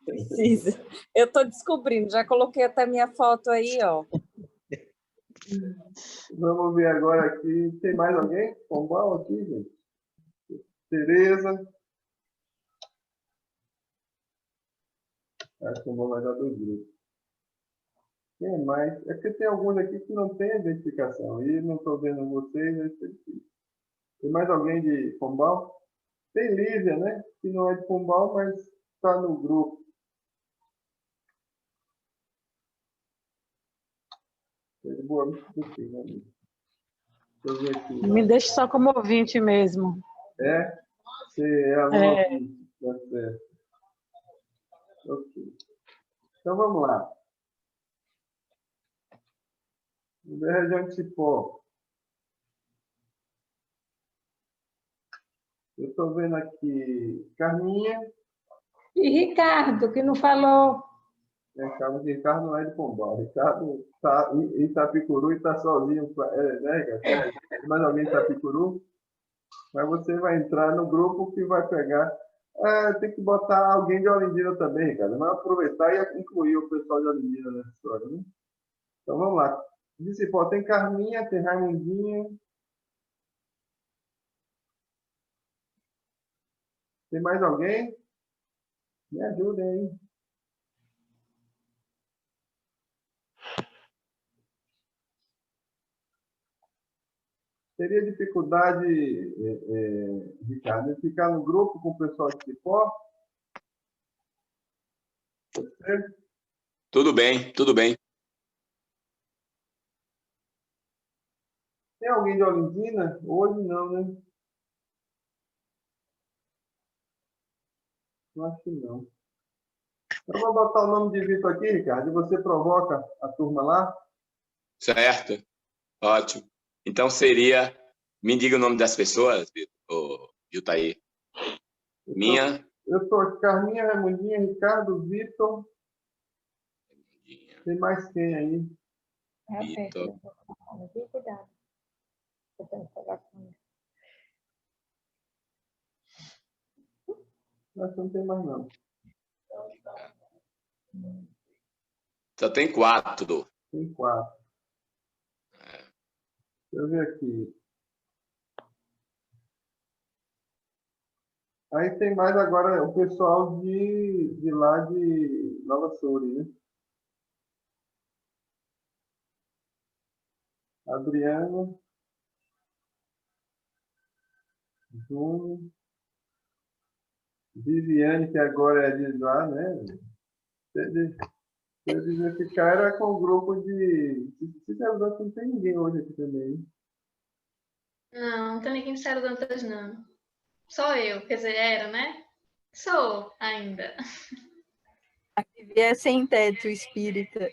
Precisa. Eu estou descobrindo, já coloquei até minha foto aí, ó. Vamos ver agora aqui. Tem mais alguém? Pombal aqui, gente? Tereza. Acho que o Pombal vai dar 2 grupos. Quem mais? É porque tem alguns aqui que não tem identificação. E não estou vendo vocês, é difícil. Tem mais alguém de Pombal? Tem Lívia, né? Que não é de Pombal, mas está no grupo. De boa, né? Deixa eu ver aqui. Me deixe só como ouvinte mesmo. Você é aluno ouvinte. Tá certo. Ok. Então vamos lá. Da região de Cipó. Eu estou vendo aqui Carminha. E Ricardo, que não falou. Ricardo não é de Pombal. Ricardo está em Itapicuru e está sozinho. Né, Ricardo? Tem mais alguém em Itapicuru? Mas você vai entrar no grupo que vai pegar. Tem que botar alguém de Olindina também, Ricardo. Mas aproveitar e incluir o pessoal de Olindina nessa história. Né? Então vamos lá. De Cipó tem Carminha, tem Raimundinha. Tem mais alguém? Me ajudem aí. Teria dificuldade, Ricardo, em ficar no grupo com o pessoal de Cipó? Tudo bem, tudo bem. Tem alguém de Olindina? Hoje não, né? Eu acho que não. Eu vou botar o nome de Vitor aqui, Ricardo, e você provoca a turma lá? Certo. Ótimo. Então seria... Me diga o nome das pessoas, Jutaí. Minha... Eu estou aqui, Carminha, Raimundinha, Ricardo, Vitor. Tem mais quem aí? Vitor. Cuidado. Acho que não tem mais, não. Só tem 4. Tem 4. Deixa eu ver aqui. Aí tem mais agora o pessoal de lá de Nova Soure, né? Adriano. Júnior. Viviane, que agora é de lá, né? Se eles identificaram com o grupo de... Sinceramente, não tem ninguém hoje aqui também. Não, não tem ninguém de Sérgio Dantas, não. Só eu, quer dizer, era, né? Sou ainda. A Vivi é sem teto espírita.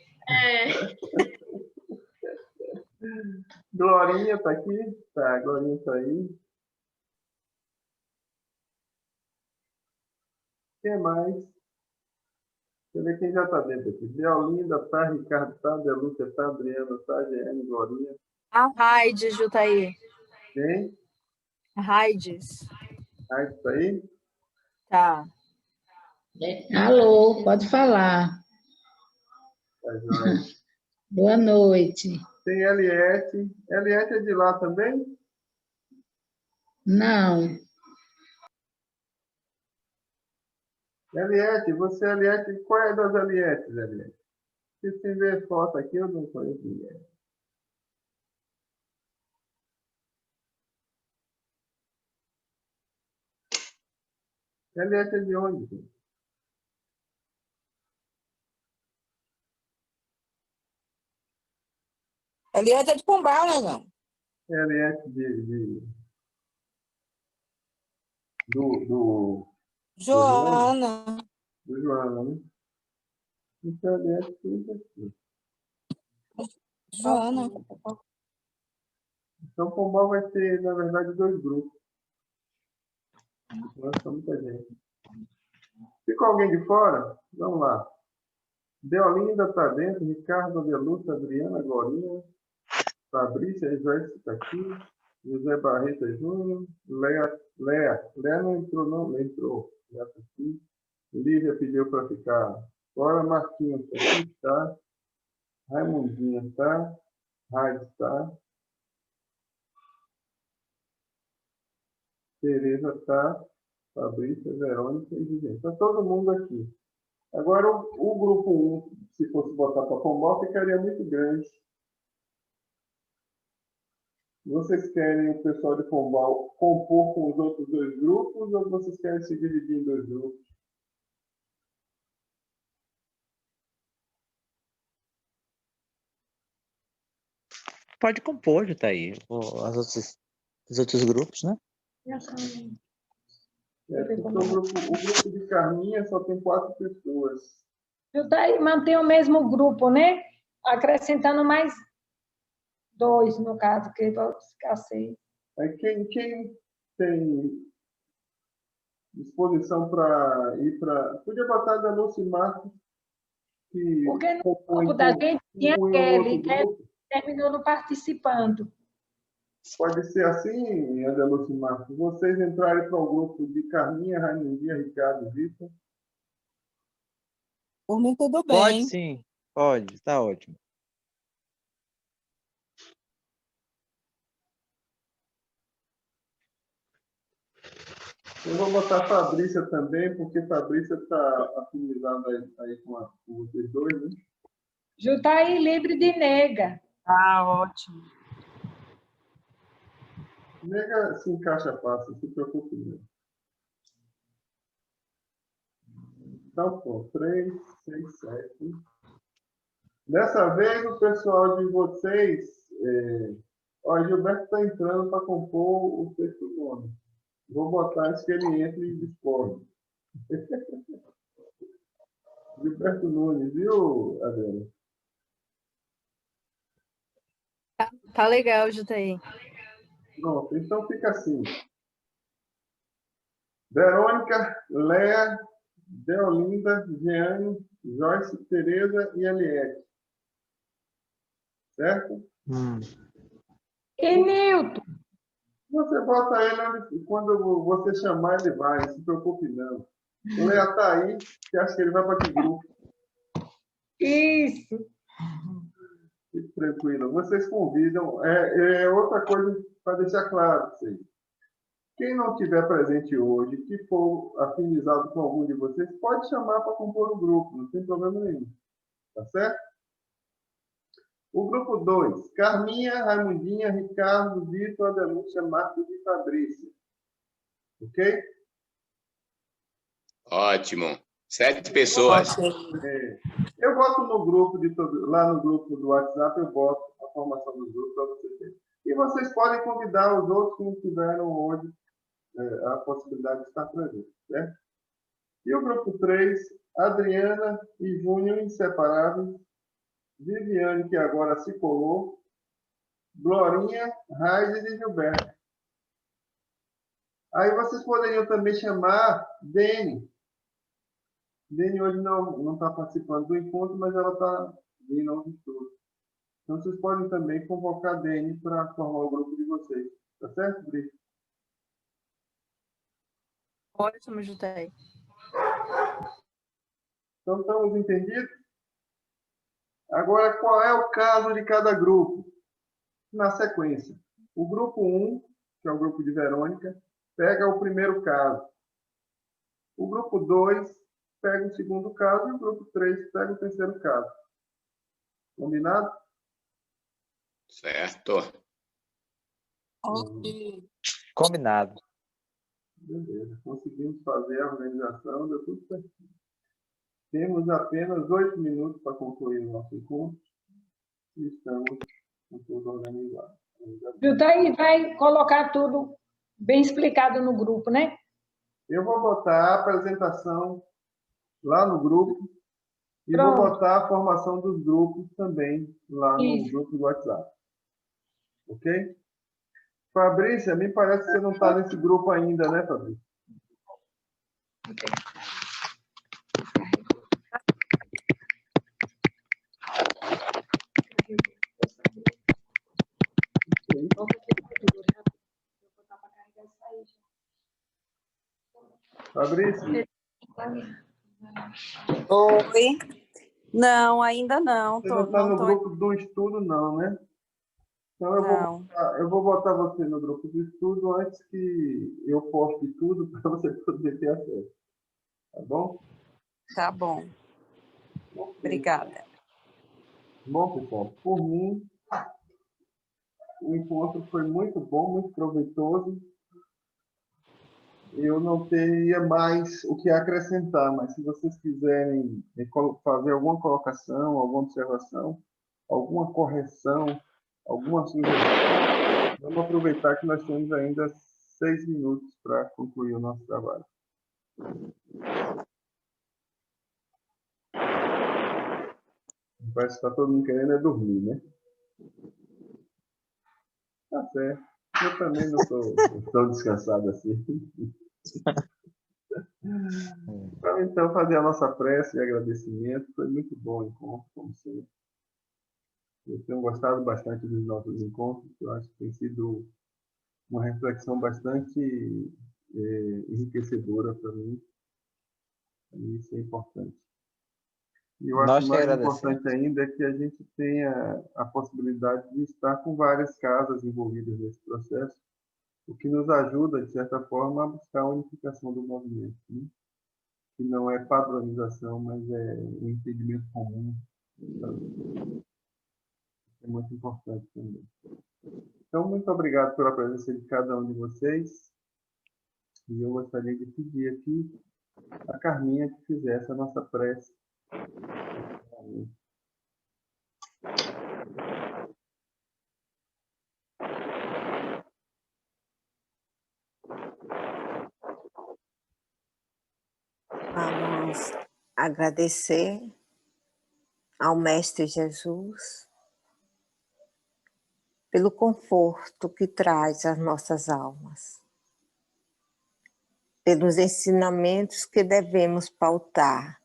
Glorinha tá aqui? Tá, Glorinha tá aí. Quem mais? Deixa eu ver quem já está dentro aqui. Deolinda, tá, Ricardo, tá, Delúcia, tá, Adriana, tá, Jeane, Glorinha. A Raide, Jutaí. Quem? Raides. Raide, tá aí? Tá. Alô, pode falar. Tá joia. Boa noite. Tem Eliette. Eliette é de lá também? Não, Eliette, você é Eliette, qual é das Eliettes, Eliette? Se você ver foto aqui, eu não conheço ninguém. Eliette é de onde, gente? Eliette é de Pombal, né, não? Eliette do Joana. do Joana, né? Então, Eliette fica aqui. Joana. Então, Pombal vai ter, na verdade, 2 grupos. Nossa, muita gente. Ficou alguém de fora? Vamos lá. Deolinda está dentro, Ricardo, Adelúcia, Adriana, Glorinha, Fabrícia, Joyce está aqui, José Barreto Júnior, Léa não entrou, não? Léa entrou. Léa está aqui. Lívia pediu para ficar fora, Marquinhos está aqui, está. Raimundinha está. Raide está. Tereza está. Fabrícia, Verônica e Juliana. Está todo mundo aqui. Agora, o grupo 1, se fosse botar para Pombal, ficaria muito grande. Vocês querem o pessoal de Pombal compor com os outros 2 grupos ou vocês querem se dividir em 2 grupos? Pode compor, Jutaí, os outros grupos, né? Porque o grupo de Carminha só tem 4 pessoas. Jutaí mantém o mesmo grupo, né? Acrescentando mais 2, no caso, que vai ficar 6. Aí quem tem disposição para ir para... Podia botar a Danúcia e Marcos, que Porque no compõem grupo da gente tinha um e Kelly, outro que grupo. terminou não participando. Pode ser assim, Adelúcio e Marcos, vocês entrarem para o grupo de Carminha, Raimundinha, Ricardo, Vitor. Por mim, tudo bem. Pode sim, pode, tá ótimo. Eu vou botar a Fabrícia também, porque Fabrícia está afinizada aí com vocês 2, né? Jutaí livre de nega. Ah, ótimo. Nega se encaixa fácil, não se preocupe não. Então, pô, 3, 6, 7. Dessa vez, o pessoal de vocês... Ó, Gilberto está entrando para compor o 6º nome. Vou botar isso que ele entre e discorde. Gilberto Nunes, viu, Adriana? Tá legal, Jutaí. Pronto, então fica assim. Verônica, Léa, Deolinda, Jeane, Joyce, Tereza e Eliette. Certo? E Nilton? Você bota ele quando você chamar, ele vai, não se preocupe não. O Léa está aí, você acha que ele vai para que grupo? Isso. Fique tranquilo. Vocês convidam. Outra coisa para deixar claro para vocês. Quem não estiver presente hoje, que for afinizado com algum de vocês, pode chamar para compor o grupo, não tem problema nenhum. Tá certo? O grupo 2, Carminha, Raimundinha, Ricardo, Vitor, Adelúcia, Marcos e Fabrícia. Ok? Ótimo. 7 pessoas. Eu boto no grupo lá no grupo do WhatsApp, eu boto a formação do grupo para vocês verem. E vocês podem convidar os outros que não tiveram hoje a possibilidade de estar presente, certo? E o grupo 3, Adriana e Júnior inseparáveis, Viviane, que agora se colou, Glorinha, Raide e Gilberto. Aí vocês poderiam também chamar Dene, Dene hoje não está participando do encontro, mas ela está vindo aos estudos. Então, vocês podem também convocar a Dene para formar o grupo de vocês. Tá certo, Bri? Ótimo, Jutei. Então, estamos entendidos? Agora, qual é o caso de cada grupo? Na sequência. O grupo 1, que é o grupo de Verônica, pega o primeiro caso. O grupo 2 pega o segundo caso e o grupo 3 pega o terceiro caso. Combinado? Certo. Combinado. Beleza. Conseguimos fazer a organização, deu tudo certo. Temos apenas 8 minutos para concluir o nosso encontro e estamos com tudo organizado. Daí vai colocar tudo bem explicado no grupo, né? Eu vou botar a apresentação lá no grupo e Pronto. vou botar a formação dos grupos também lá no Isso. grupo do WhatsApp. Ok? Fabrícia, me parece que você não está nesse grupo ainda, né, Fabrícia? Fabrícia, Oi. Não, ainda não. você não está no grupo do estudo, não, né? Então, eu vou botar você no grupo do estudo antes que eu poste tudo para você poder ter acesso. Tá bom? Tá bom. Obrigada. Bom, pessoal, por mim, o encontro foi muito bom, muito proveitoso. Eu não teria mais o que acrescentar, mas se vocês quiserem fazer alguma colocação, alguma observação, alguma correção, alguma sugestão, vamos aproveitar que nós temos ainda 6 minutos para concluir o nosso trabalho. Parece que está todo mundo querendo dormir, né? Tá certo. Eu também não estou descansado assim. Vamos então fazer a nossa prece e agradecimento. Foi muito bom o encontro, como sempre. Eu tenho gostado bastante dos nossos encontros. Eu acho que tem sido uma reflexão bastante enriquecedora para mim. E isso é importante. E eu acho mais importante ainda é que a gente tenha a possibilidade de estar com várias casas envolvidas nesse processo, o que nos ajuda, de certa forma, a buscar a unificação do movimento, né? Que não é padronização, mas é um entendimento comum. É muito importante também. Então, muito obrigado pela presença de cada um de vocês. E eu gostaria de pedir aqui a Carminha que fizesse a nossa prece. Vamos agradecer ao Mestre Jesus pelo conforto que traz às nossas almas, pelos ensinamentos que devemos pautar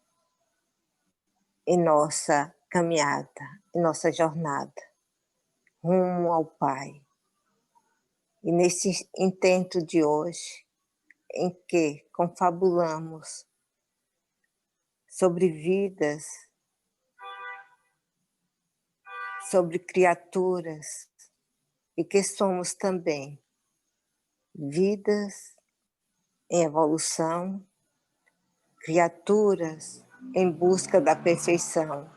em nossa caminhada, em nossa jornada, rumo ao Pai. E nesse intento de hoje, em que confabulamos sobre vidas, sobre criaturas, e que somos também vidas em evolução, criaturas em busca da perfeição,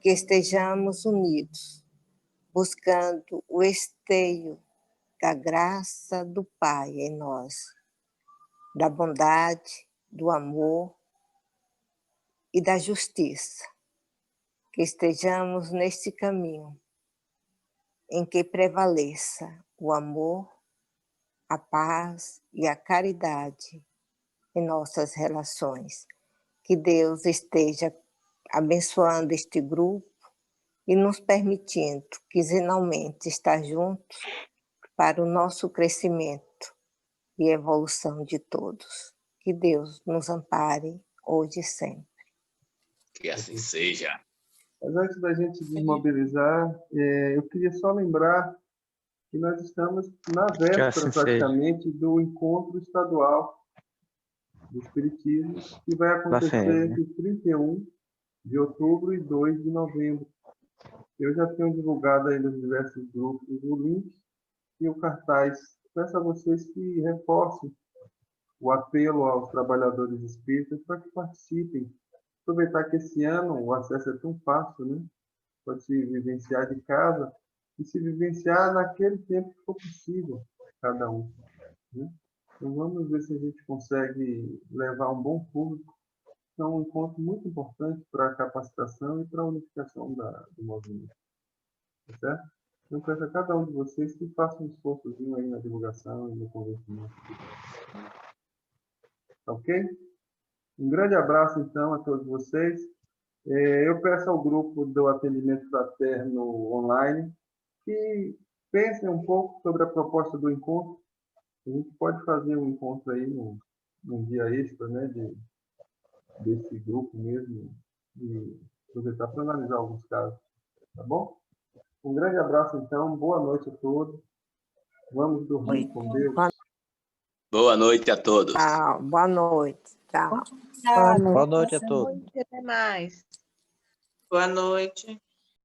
que estejamos unidos, buscando o esteio da graça do Pai em nós, da bondade, do amor e da justiça, que estejamos neste caminho em que prevaleça o amor, a paz e a caridade em nossas relações. Que Deus esteja abençoando este grupo e nos permitindo quinzenalmente estar juntos para o nosso crescimento e evolução de todos. Que Deus nos ampare. hoje e sempre. Que assim seja. Mas antes da gente desmobilizar, eu queria só lembrar que nós estamos na véspera, assim praticamente, do encontro estadual do Espiritismo, que vai acontecer entre 31 de outubro e 2 de novembro. Eu já tenho divulgado aí nos diversos grupos o link e o cartaz. Peço a vocês que reforcem o apelo aos trabalhadores espíritas para que participem. Aproveitar que esse ano o acesso é tão fácil, né? Pode se vivenciar de casa e se vivenciar naquele tempo que for possível, cada um. Né? Então vamos ver se a gente consegue levar um bom público. É um encontro muito importante para a capacitação e para a unificação do movimento. Tá certo? Então, peço a cada um de vocês que faça um esforçozinho aí na divulgação e no convencimento. Tá ok? Um grande abraço, então, a todos vocês. Eu peço ao grupo do atendimento fraterno online que pensem um pouco sobre a proposta do encontro. A gente pode fazer um encontro aí num dia extra, né, desse grupo mesmo, e aproveitar para analisar alguns casos. Tá bom? Um grande abraço, então. Boa noite a todos. Vamos dormir com Deus. Boa noite a todos. Tchau, boa noite. Tchau. Obrigada. Boa noite a todos. Até mais. Boa noite.